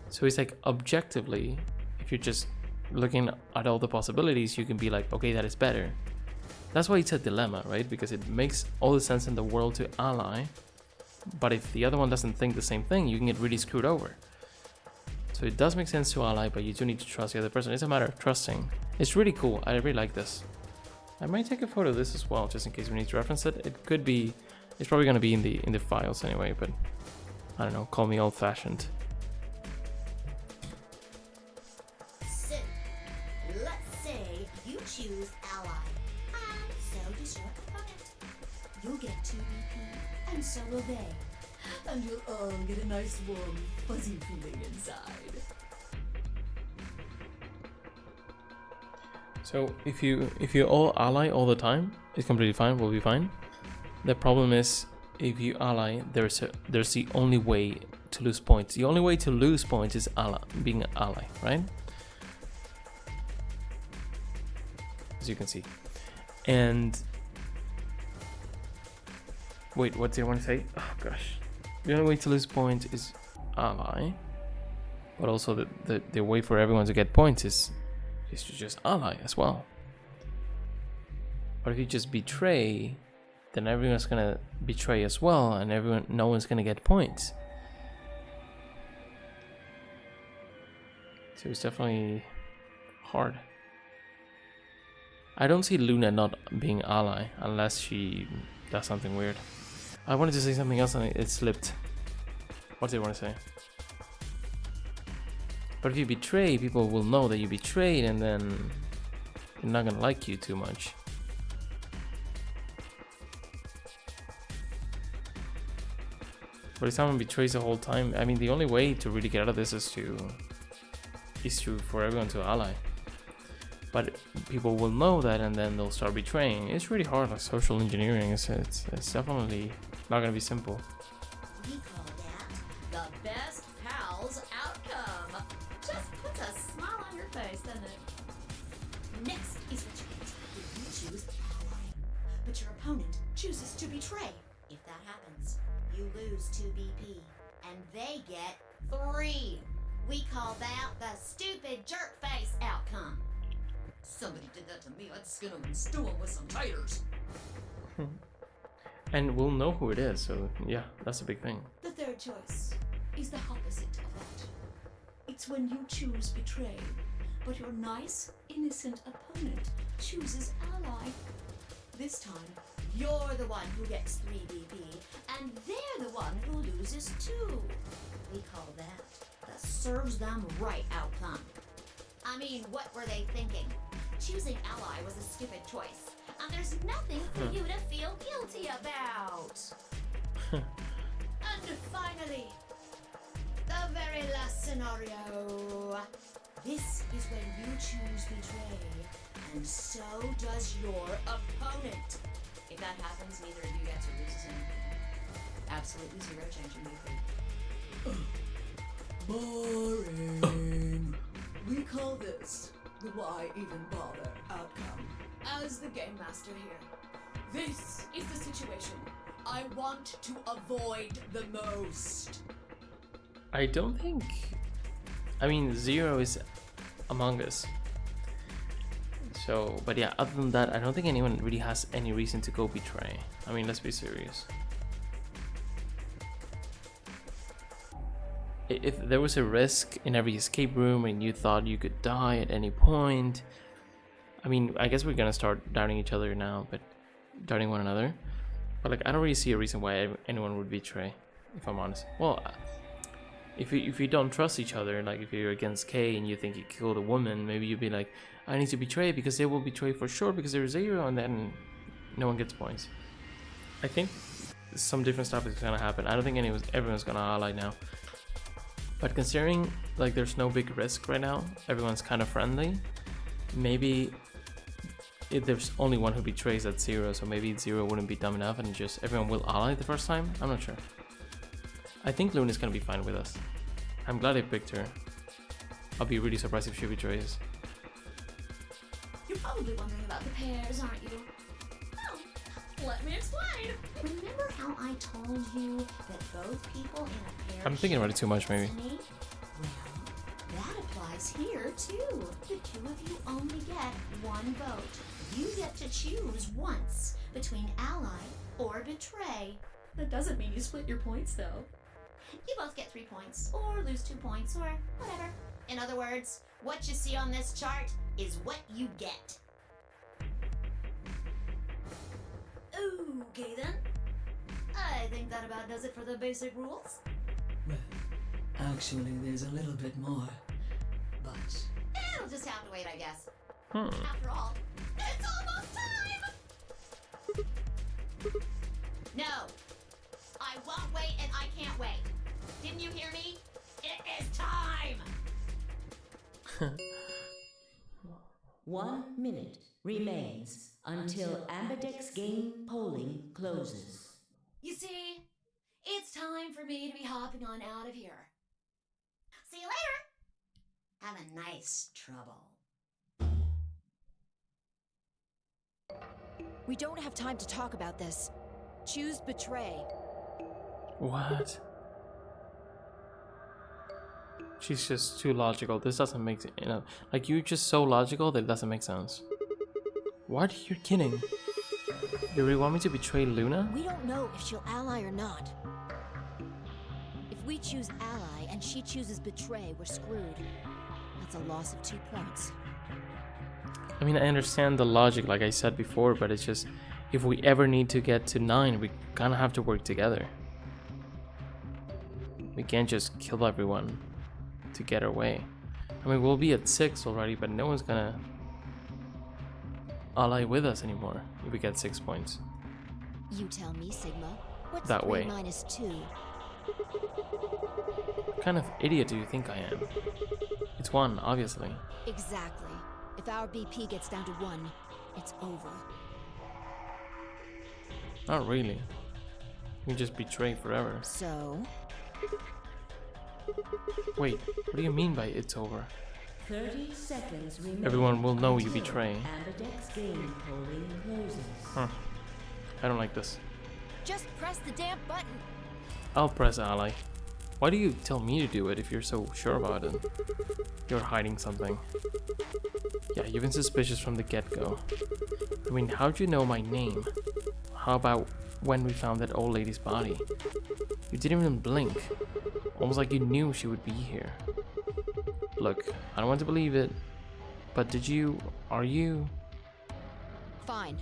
So it's like objectively, if you're just looking at all the possibilities, you can be like, okay, that is better. That's why it's a dilemma, right? Because it makes all the sense in the world to ally, but if the other one doesn't think the same thing, you can get really screwed over. So it does make sense to ally, but you do need to trust the other person. It's a matter of trusting. It's really cool. I really like this. I might take a photo of this as well, just in case we need to reference it. It could be, it's probably going to be in the files anyway, but I don't know, call me old-fashioned. So, let's say you choose ally, and so does your opponent. You'll get 2 BP, and so will they. And you'll all get a nice warm, fuzzy feeling inside. So if you all ally all the time, it's completely fine. We'll be fine. The problem is if you ally, there's the only way to lose points. The only way to lose points is being an ally, right? As you can see. And wait, what did I want to say? Oh gosh. The only way to lose points is ally, but also the way for everyone to get points is to just ally as well. But if you just betray, then everyone's gonna betray as well, and no one's gonna get points. So it's definitely hard. I don't see Luna not being ally unless she does something weird. I wanted to say something else and it slipped. What did I want to say? But if you betray, people will know that you betrayed, and then they're not gonna like you too much. But if someone betrays the whole time, I mean, the only way to really get out of this is for everyone to ally. But people will know that, and then they'll start betraying. It's really hard, like social engineering. It's definitely not gonna be simple. We call that the best pals outcome. Just puts a smile on your face, doesn't it? Next is what you get if you choose ally, but your opponent chooses to betray. If that happens, you lose 2 BP, and they get 3. We call that the stupid jerk face outcome. Somebody did that to me, I'd skin them and stew them with some taters. And we'll know who it is, so yeah, that's a big thing. The third choice is the opposite of that. It's when you choose betray, but your nice, innocent opponent chooses ally. This time, you're the one who gets 3 BP, and they're the one who loses 2. We call that the serves them right outcome. I mean, what were they thinking? Choosing ally was a stupid choice, and there's nothing for you to feel guilty about. And finally, the very last scenario. This is when you choose betray, and so does your opponent. If that happens, neither of you gets or loses anything. Absolutely 0 change in BP. Boring. We call this the why even bother outcome. As the game master here, this is the situation I want to avoid the most. I don't think... I mean, 0 is Among Us. So, but yeah, other than that, I don't think anyone really has any reason to go betray. I mean, let's be serious. If there was a risk in every escape room and you thought you could die at any point, I mean, I guess we're gonna start doubting each other now, but doubting one another. But like, I don't really see a reason why anyone would betray, if I'm honest. Well, if you don't trust each other, like if you're against Kay and you think you killed a woman, maybe you'd be like, I need to betray because they will betray for sure because they're 0, and then no one gets points. I think some different stuff is gonna happen. I don't think everyone's gonna ally now. But considering like there's no big risk right now, everyone's kind of friendly, maybe if there's only one who betrays at 0, so maybe 0 wouldn't be dumb enough and just everyone will ally the first time. I'm not sure. I think Luna's gonna be fine with us. I'm glad I picked her. I'll be really surprised if she betrays. You're probably wondering about the pairs, aren't you? Well, let me explain. Remember how I told you that both people in a pair... I'm thinking about it too much, maybe. Well, that applies here, too. The 2 of you only get 1 vote. You get to choose once between ally or betray. That doesn't mean you split your points, though. You both get 3 points, or lose 2 points, or whatever. In other words, what you see on this chart is what you get. Okay then. I think that about does it for the basic rules. Well, actually, there's a little bit more. But it'll just have to wait, I guess. Hmm. After all, it's almost time! No! I won't wait and I can't wait. Didn't you hear me? It is time! 1 minute remains until Ambidex game polling closes. You see, it's time for me to be hopping on out of here. See you later! Have a nice trouble. We don't have time to talk about this. Choose betray. What? She's just too logical. This doesn't make sense. You know, like, you're just so logical that it doesn't make sense. What? You're kidding. You really want me to betray Luna? We don't know if she'll ally or not. If we choose ally and she chooses betray, we're screwed. That's a loss of 2 points. I mean, I understand the logic, like I said before, but it's just, if we ever need to get to 9, we kind of have to work together. We can't just kill everyone to get our way. I mean, we'll be at 6 already, but no one's gonna ally with us anymore if we get 6 points. You tell me, Sigma. What's That 3 way. minus 2? What kind of idiot do you think I am? It's 1, obviously. Exactly. If our BP gets down to 1, it's over. Not really. You just betray forever. So? Wait, what do you mean by it's over? 30 seconds remain. Everyone will know you until betray. Ambidex game polling closes. Huh. I don't like this. Just press the damn button. I'll press ally. Why do you tell me to do it if you're so sure about it? You're hiding something. Yeah, you've been suspicious from the get-go. I mean, how'd you know my name? How about when we found that old lady's body? You didn't even blink. Almost like you knew she would be here. Look, I don't want to believe it, but are you? Fine.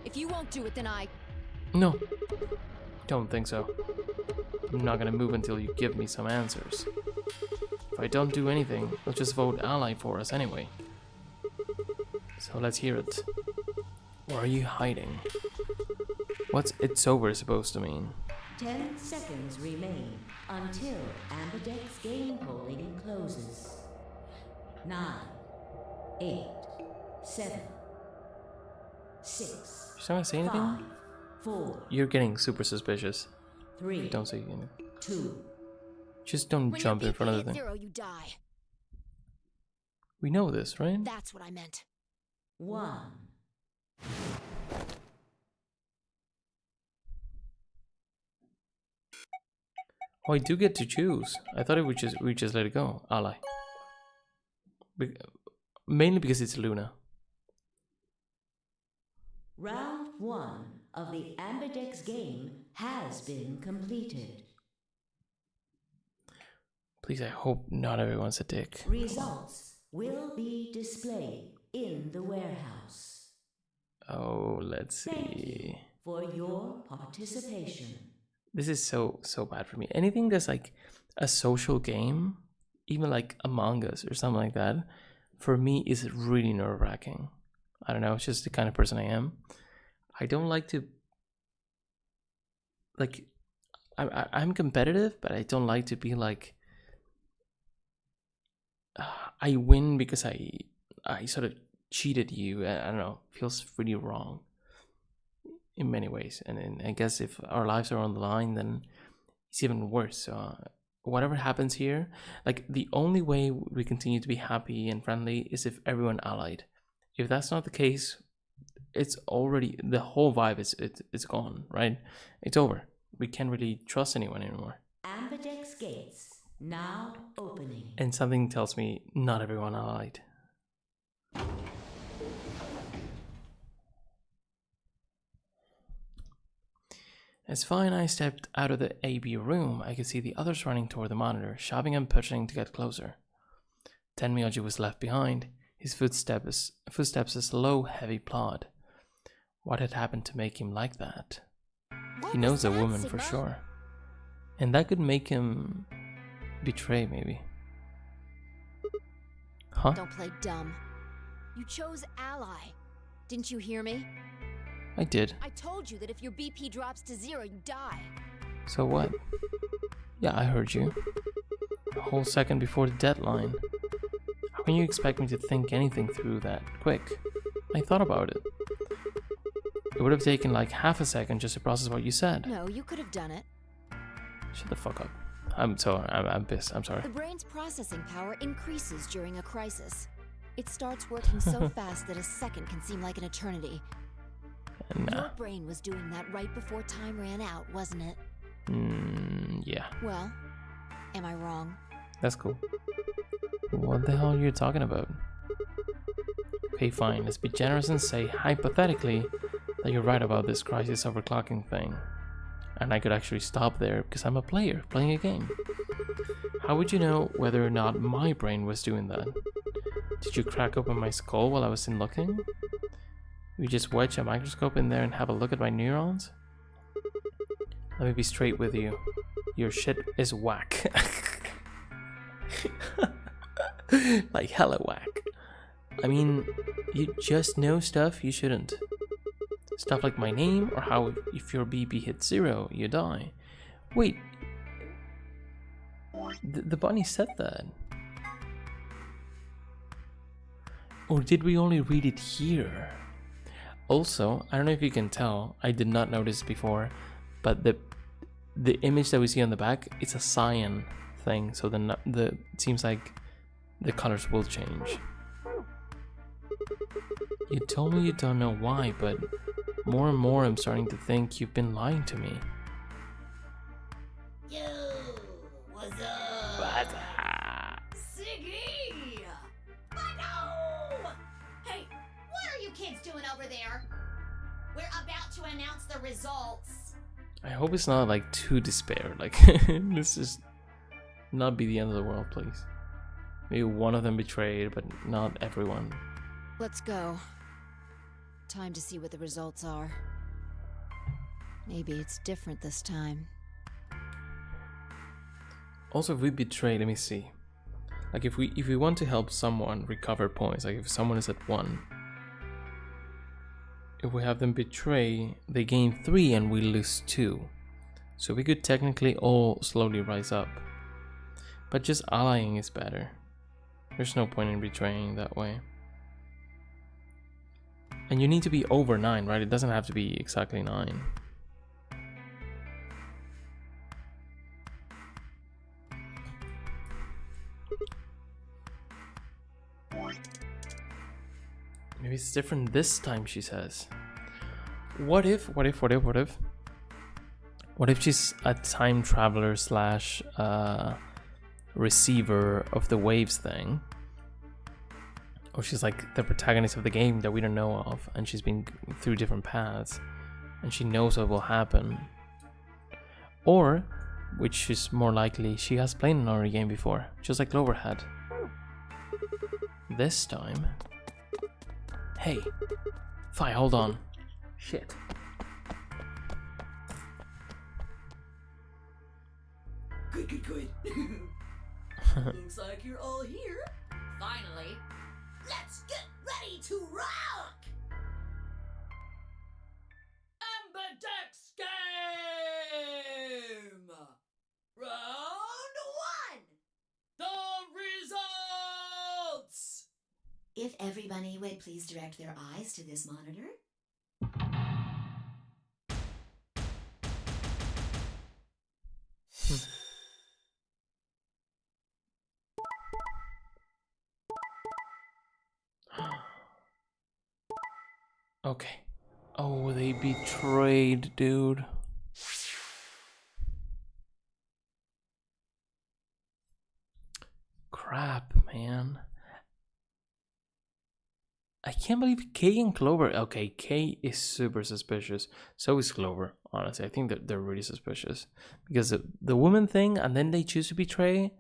If you won't do it, then No, don't think so. I'm not gonna move until you give me some answers. If I don't do anything, they'll just vote ally for us anyway. So let's hear it. Where are you hiding? What's it's over supposed to mean? 10 seconds remain until Ambidex game polling closes. 9, 8, 7, 6. Should I say anything? 5, 4. You're getting super suspicious. 3. Don't say anything. 2. Just don't when jump your in front of the BP hits thing. 0, you die. We know this, right? That's what I meant. 1. Oh, I do get to choose. I thought we just let it go. Ally. Mainly because it's Luna. Round 1 of the Ambidex game has been completed. Please, I hope not everyone's a dick. Results will be displayed in the warehouse. Oh, let's Thank you see. for your participation. This is so bad for me. Anything that's like a social game, even like Among Us or something like that, for me is really nerve-wracking. I don't know, it's just the kind of person I am. I don't like to like I'm competitive, but I don't like to be like I win because I sort of cheated you. I don't know, feels really wrong in many ways, and I guess if our lives are on the line, then it's even worse. So whatever happens here, like the only way we continue to be happy and friendly is if everyone allied. If that's not the case, it's already the whole vibe it's gone, right? It's over. We can't really trust anyone anymore. Ambidex gates now opening. And something tells me not everyone allied. As Fi and I stepped out of the AB room, I could see the others running toward the monitor, shoving and pushing to get closer. Tenmyoji was left behind, his footsteps a slow, heavy plod. What had happened to make him like that? He knows a woman for sure. And that could make him betray, maybe. Huh? Don't play dumb. You chose ally. Didn't you hear me? I did. I told you that if your BP drops to 0, you die. So what? Yeah, I heard you. A whole second before the deadline. How can you expect me to think anything through that quick? I thought about it. It would have taken like half a second just to process what you said. No, you could have done it. Shut the fuck up. I'm sorry. I'm pissed. I'm sorry. The brain's processing power increases during a crisis. It starts working so fast that a second can seem like an eternity. Nah. Your brain was doing that right before time ran out, wasn't it? Yeah. Well, am I wrong? That's cool. What the hell are you talking about? Okay, fine. Let's be generous and say, hypothetically, that you're right about this crisis overclocking thing. And I could actually stop there because I'm a player playing a game. How would you know whether or not my brain was doing that? Did you crack open my skull while I was in looking? You just wedge a microscope in there and have a look at my neurons? Let me be straight with you. Your shit is whack. Like hella whack. I mean, you just know stuff you shouldn't. Stuff like my name or how if your BP hits 0, you die. Wait. The bunny said that. Or did we only read it here? Also, I don't know if you can tell, I did not notice before, but the image that we see on the back, it's a cyan thing, so it seems like the colors will change. You told me you don't know why, but more and more I'm starting to think you've been lying to me. Yo, what's up? What's up? Siggy! No! Hey, what are you kids doing over there? We're about to announce the results. I hope it's not like too despair, like this is not be the end of the world, please. Maybe one of them betrayed, but not everyone. Let's go. Time to see what the results are. Maybe it's different this time. Also, if we betray, let me see. Like if we want to help someone recover points, like if someone is at 1, if we have them betray, they gain 3 and we lose 2. So we could technically all slowly rise up. But just allying is better. There's no point in betraying that way. And you need to be over 9, right? It doesn't have to be exactly 9. Maybe it's different this time, she says. What if she's a time traveler slash receiver of the waves thing? Or she's like the protagonist of the game that we don't know of, and she's been through different paths, and she knows what will happen. Or, which is more likely, she has played another game before, just like Clover had. This time... Hey, Fi, hold on. Shit. Good. Looks like you're all here. Finally. Let's get ready to rock! Ambidex game! Round 1! The results! If everybody would please direct their eyes to this monitor. Okay. Oh, they betrayed, dude. Crap, man. I can't believe Kay and Clover. Okay, Kay is super suspicious. So is Clover, honestly. I think that they're really suspicious. Because the woman thing, and then they choose to betray.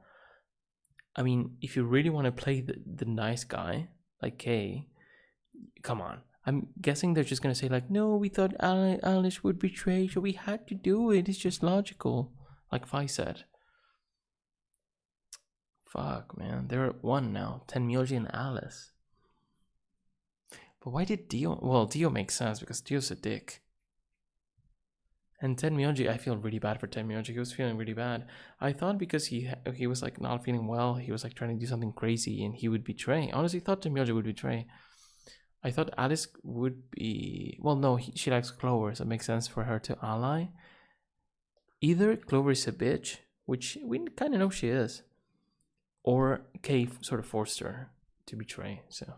I mean, if you really want to play the nice guy, like Kay, come on. I'm guessing they're just going to say like, no, we thought Alice would betray, so we had to do it. It's just logical. Like Fi said. Fuck, man. They're at 1 now. Tenmyoji and Alice. But why did Dio... Well, Dio makes sense because Dio's a dick. And Tenmyoji, I feel really bad for Tenmyoji. He was feeling really bad. I thought because he was like not feeling well, he was like trying to do something crazy and he would betray. I honestly thought Tenmyoji would betray. I thought Alice would be... Well, no, she likes Clover, so it makes sense for her to ally. Either Clover is a bitch, which we kind of know she is, or Kay sort of forced her to betray, so...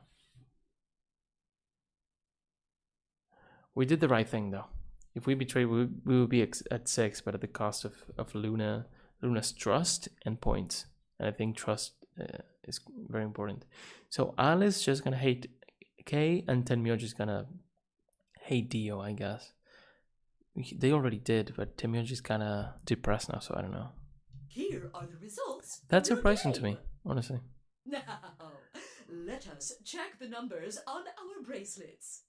We did the right thing, though. If we betray, we will be at 6, but at the cost of Luna's trust and points. And I think trust is very important. So Alice just gonna hate Kay, and Tenmyoji is gonna hate Dio, I guess. They already did, but Tenmyoji is kind of depressed now, so I don't know. Here are the results. That's surprising to me, honestly. Now, let us check the numbers on our bracelets.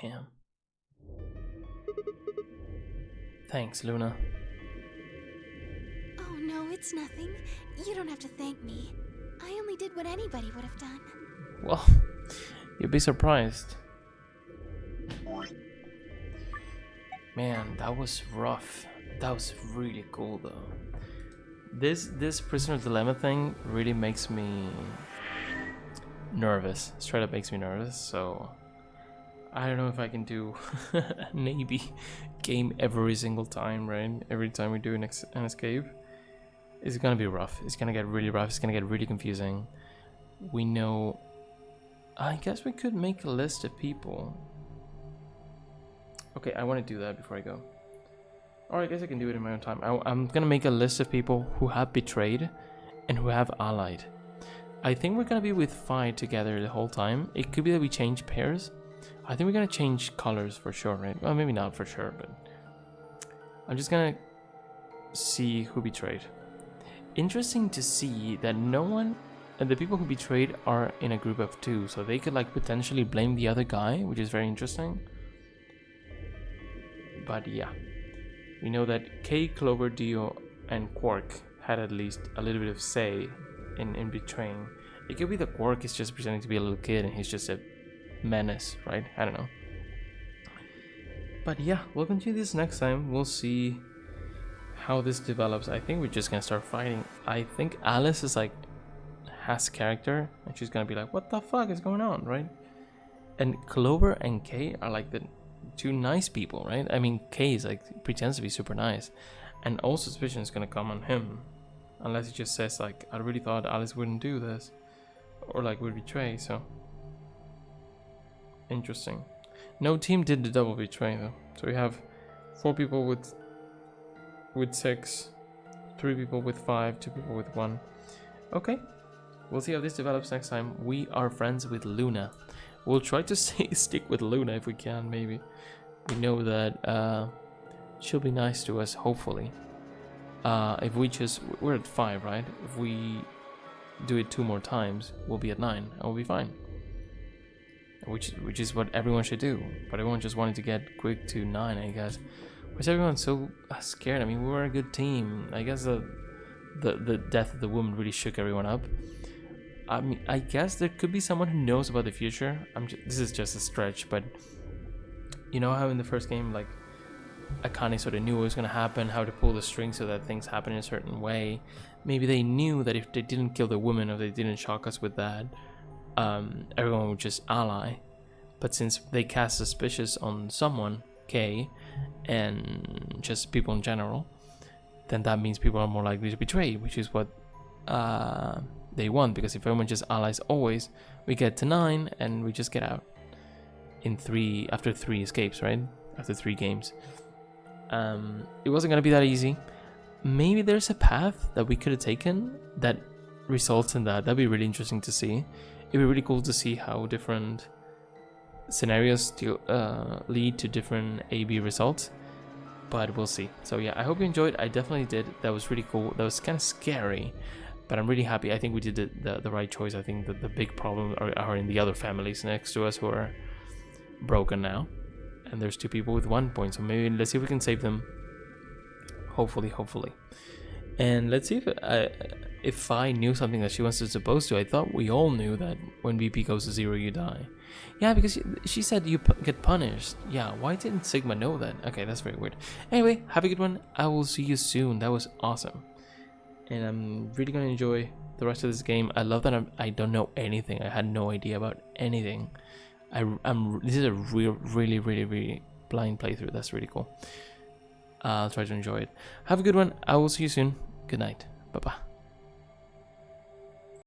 Damn. Thanks, Luna. It's nothing. You don't have to thank me. I only did what anybody would have done. Well, you'd be surprised. Man, that was rough. That was really cool though. This prisoner dilemma thing really makes me nervous. Straight up makes me nervous. So I don't know if I can do an AB game every single time, right? Every time we do an escape. It's gonna be rough. It's gonna get really rough. It's gonna get really confusing. We know. I guess we could make a list of people. Okay, I want to do that before I go. Or I guess I can do it in my own time. I'm gonna make a list of people who have betrayed and who have allied. I think we're gonna be with Fi together the whole time. It could be that we change pairs. I think we're gonna change colors for sure, right? Well, maybe not for sure, but I'm just gonna see who betrayed. Interesting to see that no one, and the people who betrayed are in a group of 2, so they could like potentially blame the other guy, which is very interesting. But yeah, we know that Kay, Clover, Dio, and Quark had at least a little bit of say in betraying. It could be that Quark is just pretending to be a little kid and he's just a menace, right? I don't know. But yeah, we'll continue this next time. We'll see how this develops. I think we're just gonna start fighting. I think Alice is like has character and she's gonna be like, what the fuck is going on, right? And Clover and Kay are like the 2 nice people, right? I mean, Kay is like pretends to be super nice, and all suspicion is gonna come on him unless he just says like, I really thought Alice wouldn't do this, or like would betray. So interesting. No team did the double betray though, so we have 4 people with 6, 3 people with 5, 2 people with 1. Okay, we'll see how this develops next time. We are friends with Luna. We'll try to stick with Luna if we can, maybe. We know that she'll be nice to us, hopefully. If we just... We're at 5, right? If we do it 2 more times, we'll be at 9, and we'll be fine. Which is what everyone should do. But everyone just wanted to get quick to 9, I guess. Why is everyone so scared? I mean, we were a good team. I guess the death of the woman really shook everyone up. I mean, I guess there could be someone who knows about the future. This is just a stretch, but you know how in the first game, like, Akane sort of knew what was going to happen, how to pull the string so that things happen in a certain way. Maybe they knew that if they didn't kill the woman or they didn't shock us with that, everyone would just ally. But since they cast suspicious on someone, Kay, and just people in general, then that means people are more likely to betray, which is what they want, because if everyone just allies always, we get to 9 and we just get out in 3 after 3 escapes, right? After 3 games. It wasn't gonna be that easy. Maybe there's a path that we could have taken that results in that. That'd be really interesting to see. It'd be really cool to see how different scenarios lead to different AB results, but we'll see. So yeah, I hope you enjoyed. I definitely did. That was really cool. That was kind of scary, but I'm really happy. I think we did the right choice. I think that the big problem are in the other families next to us who are broken now, and there's 2 people with 1 point, so maybe let's see if we can save them. Hopefully. And let's see if I knew something that she wasn't supposed to. I thought we all knew that when BP goes to 0 you die. Yeah, because she said you get punished. Yeah, why didn't Sigma know that? Okay, that's very weird. Anyway, have a good one. I will see you soon. That was awesome. And I'm really gonna enjoy the rest of this game. I love that I don't know anything. I had no idea about anything. This is a really blind playthrough. That's really cool. I'll try to enjoy it. Have a good one. I will see you soon. Good night. Bye bye.